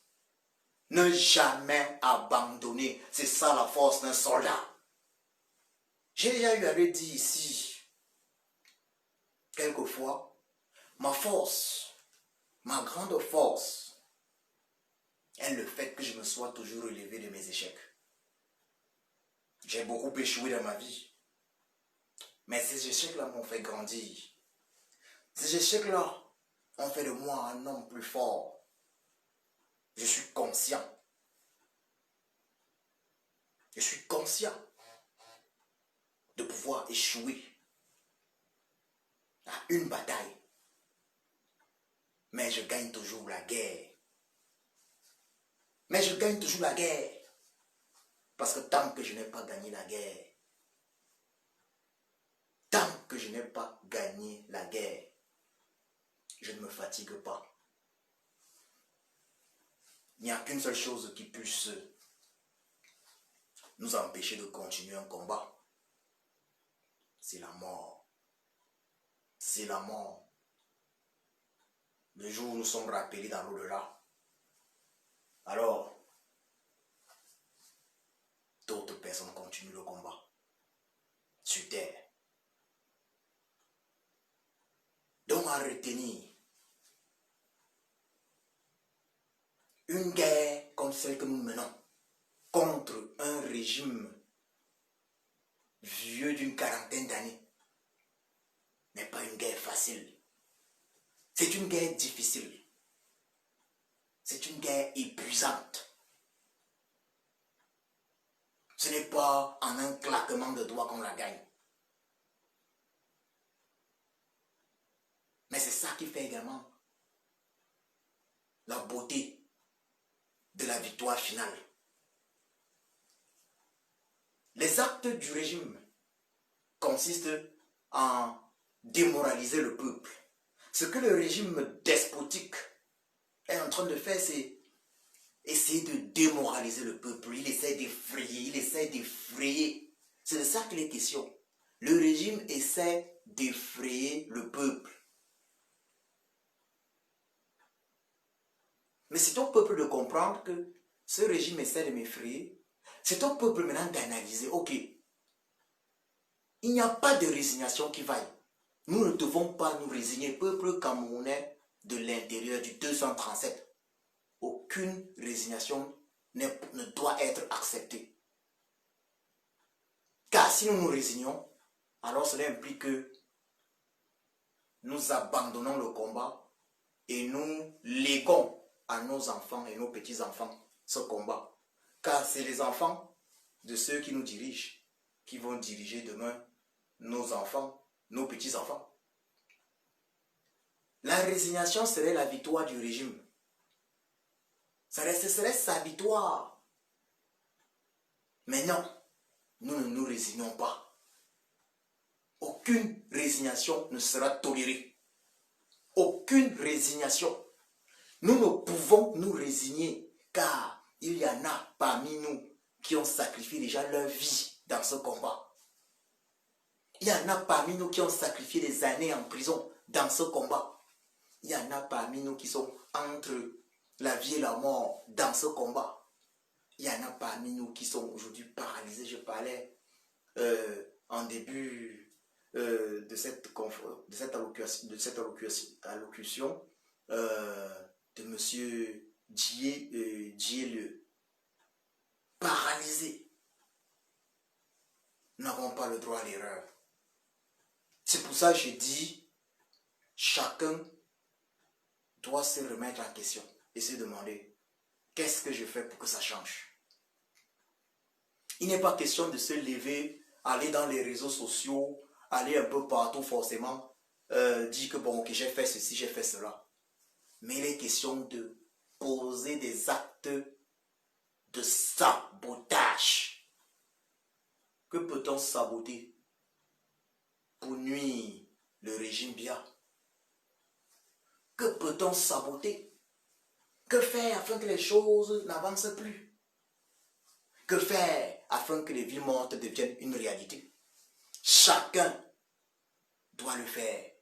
S1: Ne jamais abandonner. C'est ça la force d'un soldat. J'ai déjà eu à le dire ici, quelquefois, ma force, ma grande force, est le fait que je me sois toujours relevé de mes échecs. J'ai beaucoup échoué dans ma vie. Mais ces échecs-là m'ont fait grandir. Ces échecs-là ont fait de moi un homme plus fort. Je suis conscient. Je suis conscient de pouvoir échouer à une bataille. Mais je gagne toujours la guerre. Mais je gagne toujours la guerre. Parce que tant que je n'ai pas gagné la guerre, tant que je n'ai pas gagné la guerre, je ne me fatigue pas. Il n'y a qu'une seule chose qui puisse nous empêcher de continuer un combat. C'est la mort. C'est la mort. Le jour où nous sommes rappelés dans l'au-delà, alors, d'autres personnes continuent le combat sur terre. Donc à retenir, une guerre comme celle que nous menons contre un régime vieux d'une quarantaine d'années n'est pas une guerre facile. C'est une guerre difficile. C'est une guerre épuisante. Ce n'est pas en un claquement de doigts qu'on la gagne. Mais c'est ça qui fait également la beauté de la victoire finale. Les actes du régime consistent en démoraliser le peuple. Ce que le régime despotique est en train de faire, c'est essayer de démoraliser le peuple. Il essaie d'effrayer. C'est de ça qu'il est question. Le régime essaie d'effrayer le peuple. Mais c'est au peuple de comprendre que ce régime essaie de m'effrayer. C'est au peuple maintenant d'analyser, ok, il n'y a pas de résignation qui vaille. Nous ne devons pas nous résigner, peuple camerounais de l'intérieur du 237. Aucune résignation ne doit être acceptée. Car si nous nous résignons, alors cela implique que nous abandonnons le combat et nous léguons à nos enfants et nos petits-enfants ce combat. Car c'est les enfants de ceux qui nous dirigent qui vont diriger demain nos enfants, nos petits-enfants. La résignation serait la victoire du régime. Ce serait sa victoire. Mais non, nous ne nous résignons pas. Aucune résignation ne sera tolérée. Aucune résignation. Nous ne pouvons nous résigner car il y en a parmi nous qui ont sacrifié déjà leur vie dans ce combat. Il y en a parmi nous qui ont sacrifié des années en prison dans ce combat. Il y en a parmi nous qui sont entre la vie et la mort dans ce combat. Il y en a parmi nous qui sont aujourd'hui paralysés. Je parlais en début de cette allocution de M. Dieu, paralysé. Nous n'avons pas le droit à l'erreur. C'est pour ça que je dis, chacun doit se remettre en question et se demander, qu'est-ce que je fais pour que ça change? Il n'est pas question de se lever, aller dans les réseaux sociaux, aller un peu partout forcément, dire que bon, ok, j'ai fait ceci, j'ai fait cela. Mais il est question de poser des actes de sabotage. Que peut-on saboter pour nuire le régime bien? Que peut-on saboter? Que faire afin que les choses n'avancent plus? Que faire afin que les villes mortes deviennent une réalité? Chacun doit le faire.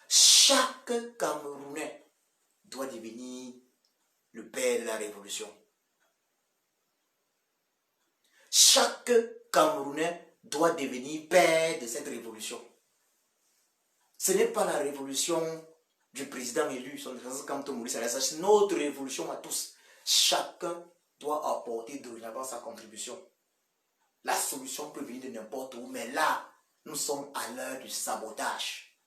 S1: Chaque Camerounais doit devenir le père de la révolution. Chaque Camerounais doit devenir père de cette révolution. Ce n'est pas la révolution du président élu, c'est notre révolution à tous. Chacun doit apporter dorénavant sa contribution. La solution peut venir de n'importe où, mais là, nous sommes à l'heure du sabotage.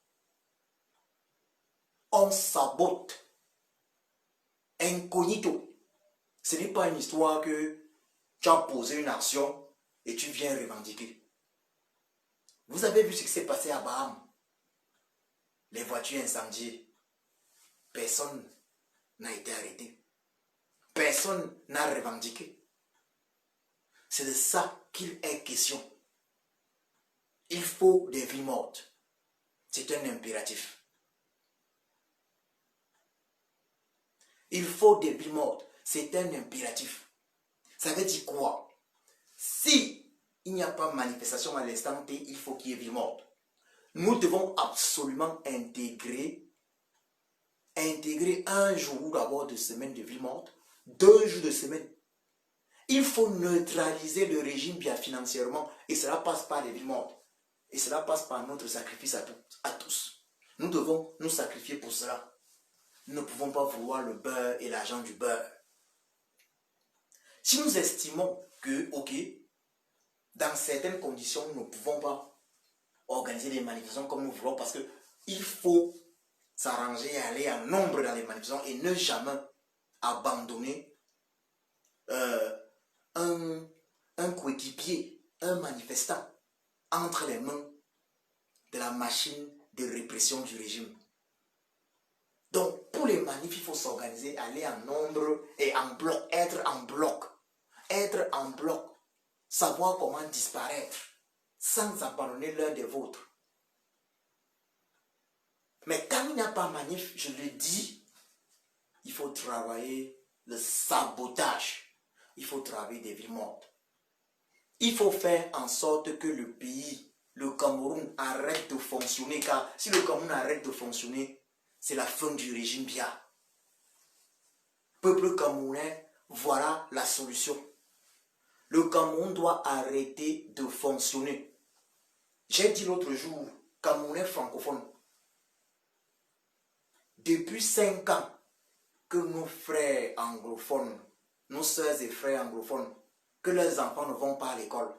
S1: On sabote incognito. Ce n'est pas une histoire que tu as posé une action et tu viens revendiquer. Vous avez vu ce qui s'est passé à Baham? Les voitures incendiées. Personne n'a été arrêté. Personne n'a revendiqué. C'est de ça qu'il est question. Il faut des vies mortes. C'est un impératif. Il faut des vies mortes. C'est un impératif. Ça veut dire quoi? Si il n'y a pas manifestation à l'instant T, il faut qu'il y ait ville morte. Nous devons absolument intégrer un jour d'abord de semaine de ville morte, 2 jours de semaine. Il faut neutraliser le régime bien financièrement et cela passe par les villes mortes. Et cela passe par notre sacrifice à tous. Nous devons nous sacrifier pour cela. Nous ne pouvons pas vouloir le beurre et l'argent du beurre. Si nous estimons que, ok, dans certaines conditions, nous ne pouvons pas organiser des manifestations comme nous voulons parce qu'il faut s'arranger et aller en nombre dans les manifestations et ne jamais abandonner un coéquipier, un manifestant entre les mains de la machine de répression du régime. Donc, pour les manifs, il faut s'organiser, aller en nombre et en bloc, être en bloc, savoir comment disparaître, sans abandonner l'un des vôtres. Mais quand il n'y a pas manif, je le dis, il faut travailler le sabotage, il faut travailler des villes mortes. Il faut faire en sorte que le pays, le Cameroun, arrête de fonctionner, car si le Cameroun arrête de fonctionner, c'est la fin du régime Biya. Peuple camerounais, voilà la solution. Le Cameroun doit arrêter de fonctionner. J'ai dit l'autre jour, Camerounais francophones, depuis 5 ans que nos frères anglophones, nos soeurs et frères anglophones, que leurs enfants ne vont pas à l'école.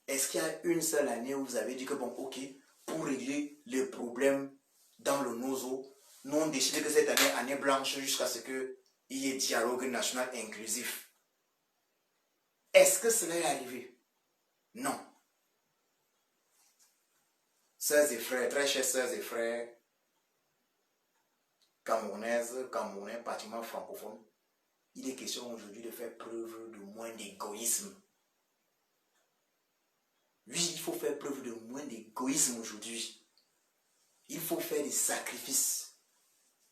S1: Est-ce qu'il y a une seule année où vous avez dit que bon, ok, pour régler les problèmes dans le Nozo, nous on décide que cette année, année blanche, jusqu'à ce qu'il y ait dialogue national inclusif. Est-ce que cela est arrivé? Non. Sœurs et frères, très chers sœurs et frères, camerounaises, camerounais, pratiquement francophones, il est question aujourd'hui de faire preuve de moins d'égoïsme. Oui, il faut faire preuve de moins d'égoïsme aujourd'hui. Il faut faire des sacrifices.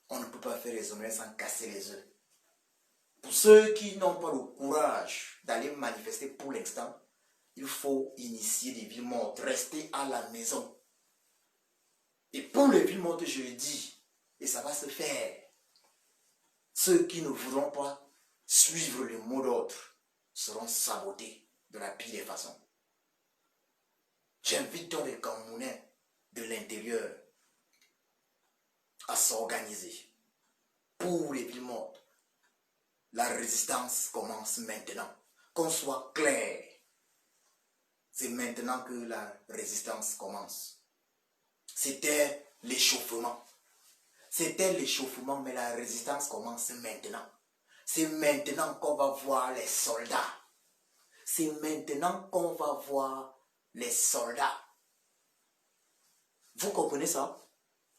S1: On ne peut pas faire les honneurs sans casser les œufs. Pour ceux qui n'ont pas le courage d'aller manifester pour l'instant, il faut initier des villes mortes, rester à la maison. Et pour les villes mortes, je le dis, et ça va se faire. Ceux qui ne voudront pas suivre le mot d'ordre seront sabotés de la pire des façons. J'invite donc les Camerounais de l'intérieur à s'organiser pour les villes mortes. La résistance commence maintenant. Qu'on soit clair, c'est maintenant que la résistance commence. C'était l'échauffement. C'était l'échauffement, mais la résistance commence maintenant. C'est maintenant qu'on va voir les soldats. C'est maintenant qu'on va voir les soldats. Vous comprenez ça?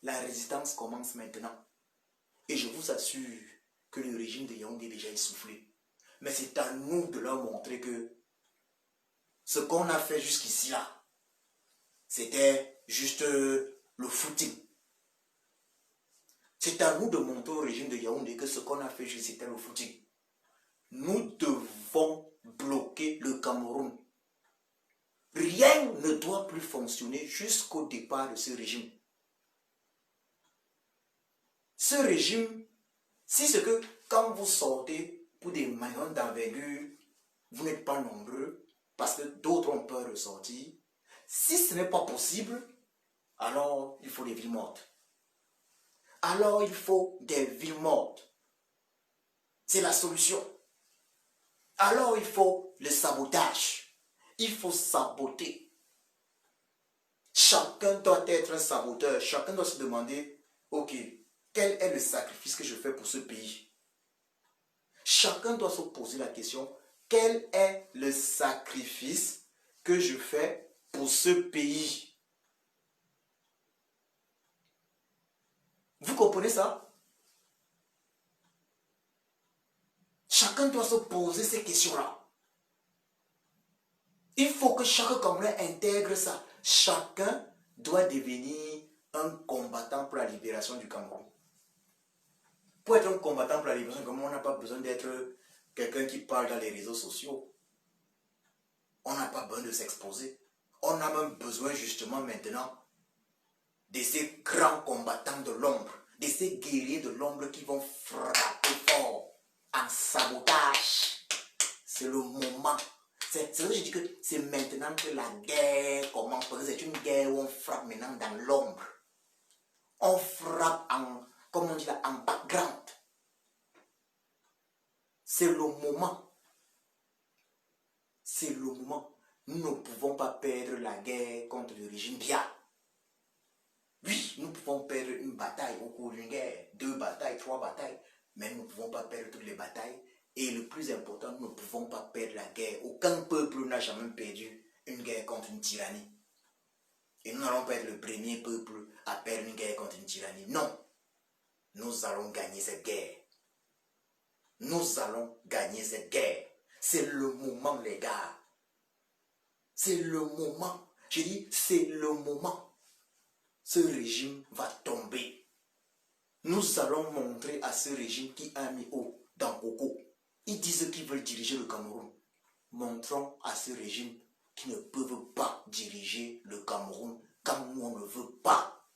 S1: La résistance commence maintenant. Et je vous assure que le régime de Yaoundé est déjà essoufflé. Mais c'est à nous de leur montrer que ce qu'on a fait jusqu'ici là, c'était juste le footing. C'est à nous de montrer au régime de Yaoundé que ce qu'on a fait jusqu'ici c'était le footing. Nous devons bloquer le Cameroun. Rien ne doit plus fonctionner jusqu'au départ de ce régime. Ce régime, si c'est que quand vous sortez pour des manœuvres d'envergure, vous n'êtes pas nombreux, parce que d'autres ont peur de sortir, si ce n'est pas possible, alors il faut des villes mortes. Alors il faut des villes mortes. C'est la solution. Alors il faut le sabotage. Il faut saboter. Chacun doit être un saboteur. Chacun doit se demander, ok, quel est le sacrifice que je fais pour ce pays? Chacun doit se poser la question, quel est le sacrifice que je fais pour ce pays? Vous comprenez ça? Chacun doit se poser ces questions-là. Il faut que chaque Camerounais intègre ça. Chacun doit devenir un combattant pour la libération du Cameroun. Pour être un combattant pour la libération du Cameroun, on n'a pas besoin d'être quelqu'un qui parle dans les réseaux sociaux. On n'a pas besoin de s'exposer. On a même besoin justement maintenant de ces grands combattants de l'ombre, de ces guerriers de l'ombre qui vont frapper fort en sabotage. C'est le moment. C'est ce que je dis que c'est maintenant que la guerre commence. Parce que c'est une guerre où on frappe maintenant dans l'ombre. On frappe en, comme on dit là, en background. C'est le moment. C'est le moment. Nous ne pouvons pas perdre la guerre contre le régime Biya. Oui, nous pouvons perdre une bataille au cours d'une guerre, 2 batailles, 3 batailles, mais nous ne pouvons pas perdre toutes les batailles. Et le plus important, nous ne pouvons pas perdre la guerre. Aucun peuple n'a jamais perdu une guerre contre une tyrannie. Et nous n'allons pas être le premier peuple à perdre une guerre contre une tyrannie. Non, nous allons gagner cette guerre. Nous allons gagner cette guerre. C'est le moment, les gars. C'est le moment. Je dis, c'est le moment. Ce régime va tomber. Nous allons montrer à ce régime qui a mis haut dans Coco. Ils disent qu'ils veulent diriger le Cameroun. Montrons à ce régime qu'ils ne peuvent pas diriger le Cameroun quand nous on ne veut pas.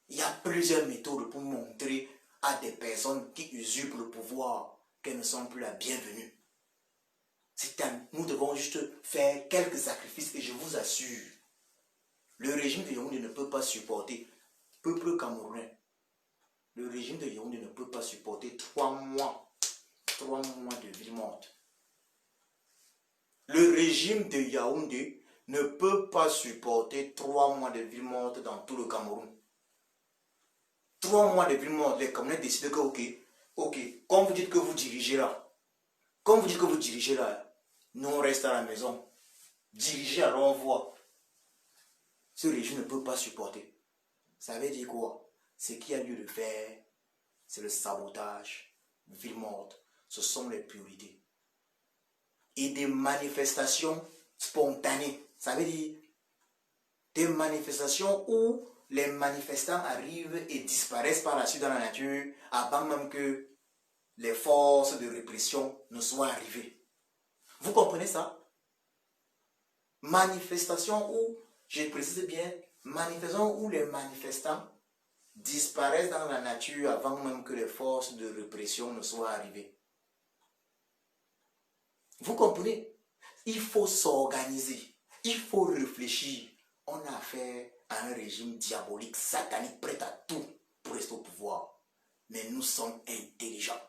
S1: Il y a plusieurs méthodes pour montrer à des personnes qui usurpent le pouvoir qu'elles ne sont plus la bienvenue. Nous devons juste faire quelques sacrifices et je vous assure, le régime de Yaoundé ne peut pas supporter, peuple camerounais, le régime de Yaoundé ne peut pas supporter 3 mois de ville morte. Le régime de Yaoundé ne peut pas supporter 3 mois de ville morte dans tout le Cameroun. 3 mois de ville morte, les Camerounais décident que ok, comme vous dites que vous dirigez là, nous on reste à la maison. Diriger alors on voit. Ce régime ne peut pas supporter. Ça veut dire quoi? Ce qui a lieu de faire, c'est le sabotage, ville morte. Ce sont les priorités. Et des manifestations spontanées. Ça veut dire des manifestations où les manifestants arrivent et disparaissent par la suite dans la nature avant même que les forces de répression ne soient arrivées. Vous comprenez ça? Manifestation où, je précise bien, manifestation où les manifestants disparaissent dans la nature avant même que les forces de répression ne soient arrivées. Vous comprenez? Il faut s'organiser, il faut réfléchir. On a affaire à un régime diabolique, satanique, prêt à tout pour rester au pouvoir. Mais nous sommes intelligents.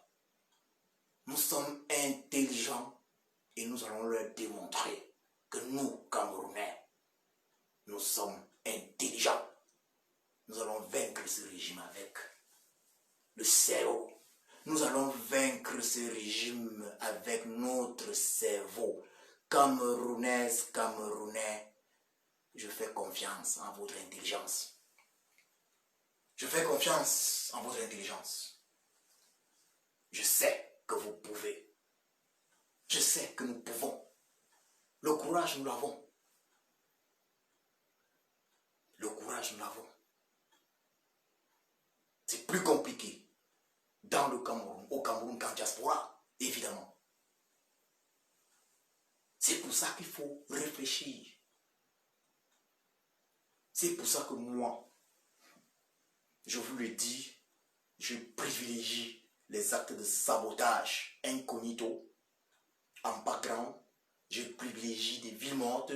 S1: Nous sommes intelligents et nous allons leur démontrer que nous, Camerounais, nous sommes intelligents. Nous allons vaincre ce régime avec le cerveau. Nous allons vaincre ce régime avec notre cerveau. Camerounaises, Camerounais, je fais confiance en votre intelligence. Je fais confiance en votre intelligence. Je sais que vous pouvez. Je sais que nous pouvons. Le courage, nous l'avons. Le courage, nous l'avons. C'est plus compliqué dans le Cameroun, au Cameroun qu'en diaspora, évidemment. C'est pour ça qu'il faut réfléchir. C'est pour ça que moi, je vous le dis, je privilégie les actes de sabotage incognito, en background. Je privilégie des villes mortes.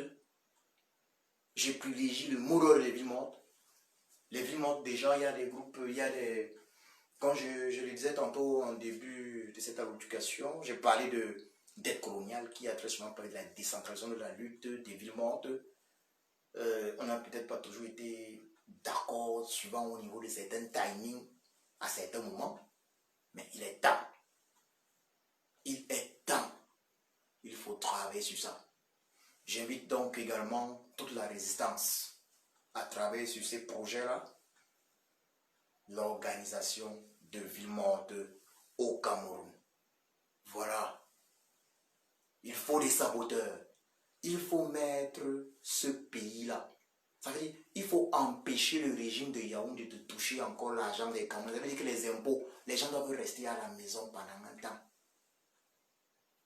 S1: Je privilégie le modèle des villes mortes. Les villes mortes, déjà, il y a des groupes, il y a des... Quand je le disais tantôt en début de cette allocution, j'ai parlé d'aide coloniale qui a très souvent parlé de la décentralisation de la lutte des villes mortes. On n'a peut-être pas toujours été d'accord suivant au niveau de certains timings à certains moments, mais il est temps. Il est temps. Il faut travailler sur ça. J'invite donc également toute la résistance à travailler sur ces projets-là. L'organisation de villes mortes au Cameroun. Voilà. Il faut des saboteurs. Il faut mettre ce pays-là. Ça veut dire il faut empêcher le régime de Yaoundé de toucher encore l'argent des Camerounais. Ça veut dire que les impôts, les gens doivent rester à la maison pendant un temps.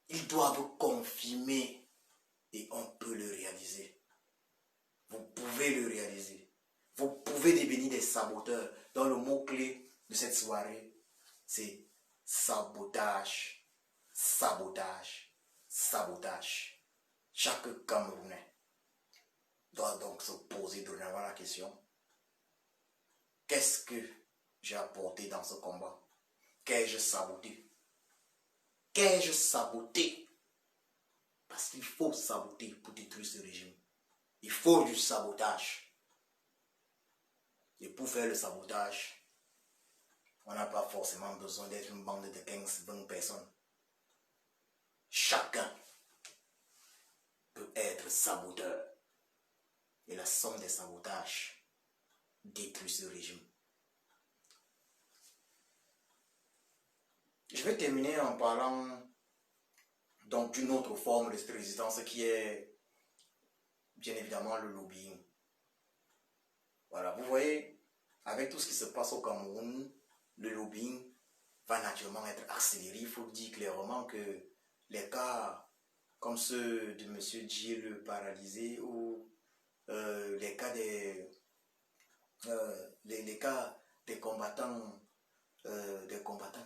S1: Ils doivent confirmer et on peut le réaliser. Vous pouvez le réaliser. Vous pouvez devenir des saboteurs. Donc le mot-clé de cette soirée, c'est sabotage, sabotage, sabotage. Chaque Camerounais doit donc se poser dorénavant la question, qu'est-ce que j'ai apporté dans ce combat? Qu'ai-je saboté? Qu'ai-je saboté? Parce qu'il faut saboter pour détruire ce régime. Il faut du sabotage. Et pour faire le sabotage, on n'a pas forcément besoin d'être une bande de 15-20 personnes. Chacun peut être saboteur. Et la somme des sabotages détruit ce régime. Je vais terminer en parlant donc d'une autre forme de résistance qui est bien évidemment le lobbying. Voilà, vous voyez, avec tout ce qui se passe au Cameroun, le lobbying va naturellement être accéléré. Il faut dire clairement que les cas comme ceux de M. Gilles le paralysé ou les cas des combattants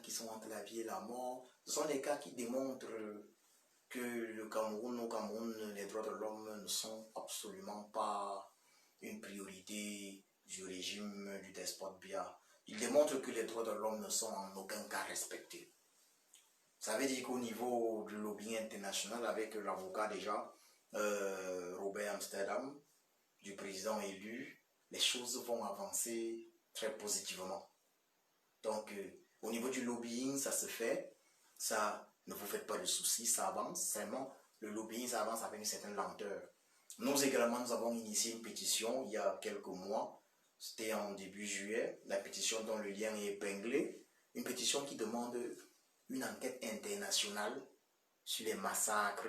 S1: qui sont entre la vie et la mort, ce sont des cas qui démontrent que au Cameroun, les droits de l'homme ne sont absolument pas une priorité du régime du despote Biya. Ils démontrent que les droits de l'homme ne sont en aucun cas respectés. Ça veut dire qu'au niveau du lobbying international, avec l'avocat déjà, Robert Amsterdam, du président élu, les choses vont avancer très positivement. Donc, au niveau du lobbying, ça se fait. Ça, ne vous faites pas de soucis, ça avance. Seulement, le lobbying, ça avance avec une certaine lenteur. Nous également, nous avons initié une pétition il y a quelques mois. C'était en début juillet. La pétition dont le lien est épinglé. Une pétition qui demande une enquête internationale sur les massacres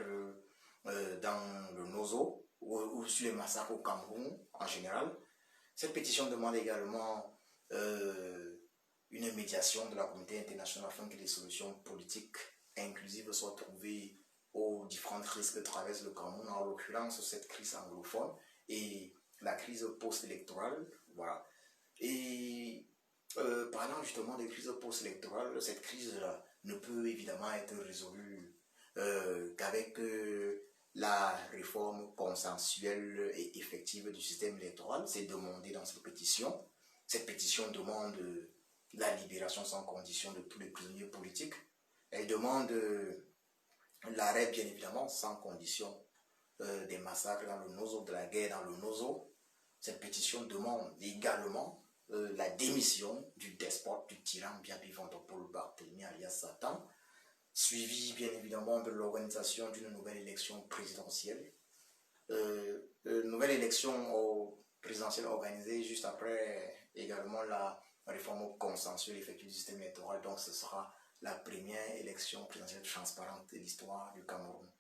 S1: dans le Nozo ou sur les massacres au Cameroun en général. Cette pétition demande également une médiation de la communauté internationale afin que des solutions politiques inclusives soient trouvées aux différents crises que traverse le Cameroun, en l'occurrence cette crise anglophone et la crise post-électorale. Voilà. Et parlant justement des crises post-électorales, cette crise-là ne peut évidemment être résolue qu'avec la réforme consensuelle et effective du système électoral. C'est demandé dans cette pétition. Cette pétition demande la libération sans condition de tous les prisonniers politiques. Elle demande l'arrêt, bien évidemment, sans condition des massacres dans le Nozo, de la guerre dans le Nozo. Cette pétition demande également la démission du despote, du tyran Biya Paul Barthélemy alias Satan, suivi bien évidemment de l'organisation d'une nouvelle élection présidentielle. Nouvelle élection présidentielle organisée juste après également la réforme consensuelle effectuée du système électoral. Donc ce sera la première élection présidentielle transparente de l'histoire du Cameroun.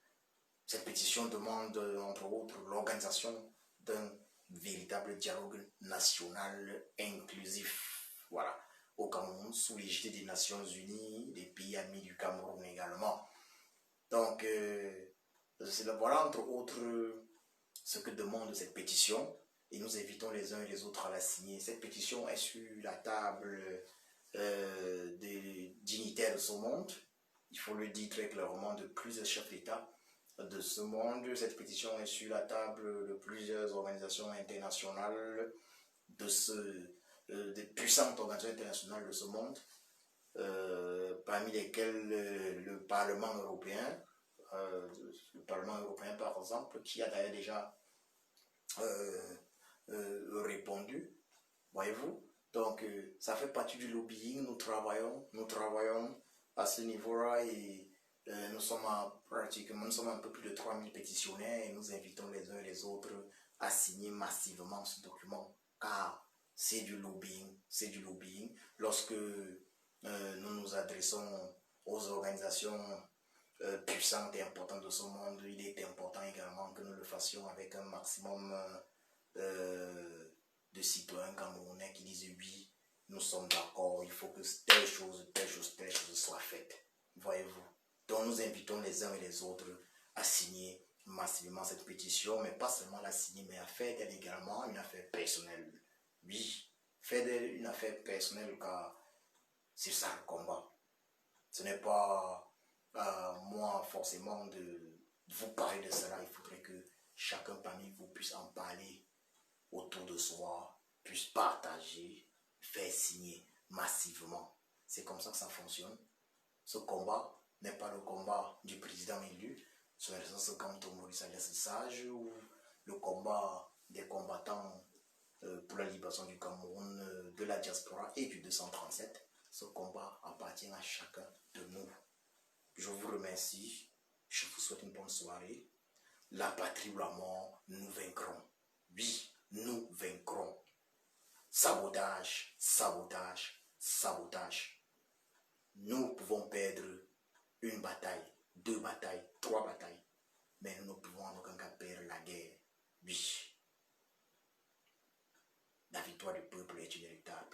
S1: Cette pétition demande entre autres l'organisation d'un véritable dialogue national inclusif. Voilà. Au Cameroun, sous l'égide des Nations Unies, des pays amis du Cameroun également. Donc, voilà entre autres ce que demande cette pétition et nous invitons les uns et les autres à la signer. Cette pétition est sur la table des dignitaires de ce monde, il faut le dire très clairement, de plusieurs chefs d'État de ce monde. Cette pétition est sur la table de plusieurs organisations internationales, des puissantes organisations internationales de ce monde, parmi lesquelles le Parlement européen, par exemple, qui a d'ailleurs déjà répondu, voyez-vous. Donc ça fait partie du lobbying, nous travaillons à ce niveau-là et nous sommes un peu plus de 3000 pétitionnaires et nous invitons les uns et les autres à signer massivement ce document car c'est du lobbying, Lorsque nous nous adressons aux organisations puissantes et importantes de ce monde, il est important également que nous le fassions avec un maximum de citoyens camerounais qui disent oui, nous sommes d'accord, il faut que telle chose soit faite. Voyez-vous. Donc nous invitons les uns et les autres à signer massivement cette pétition, mais pas seulement la signer, mais a fait d'elle également une affaire personnelle. Oui, fait d'elle une affaire personnelle car c'est ça le combat. Ce n'est pas moi forcément de vous parler de cela. Il faudrait que chacun parmi vous puisse en parler autour de soi, puisse partager, faire signer massivement. C'est comme ça que ça fonctionne. Ce combat n'est pas le combat du président élu, sur les sens comme Maurice Sage, ou le combat des combattants pour la libération du Cameroun, de la diaspora et du 237. Ce combat appartient à chacun de nous. Je vous remercie. Je vous souhaite une bonne soirée. La patrie ou la mort, nous vaincrons. Oui, nous vaincrons. Sabotage, sabotage, sabotage. Nous pouvons perdre une bataille, 2 batailles, 3 batailles. Mais nous ne pouvons en aucun cas perdre la guerre. Oui. La victoire du peuple est inéluctable.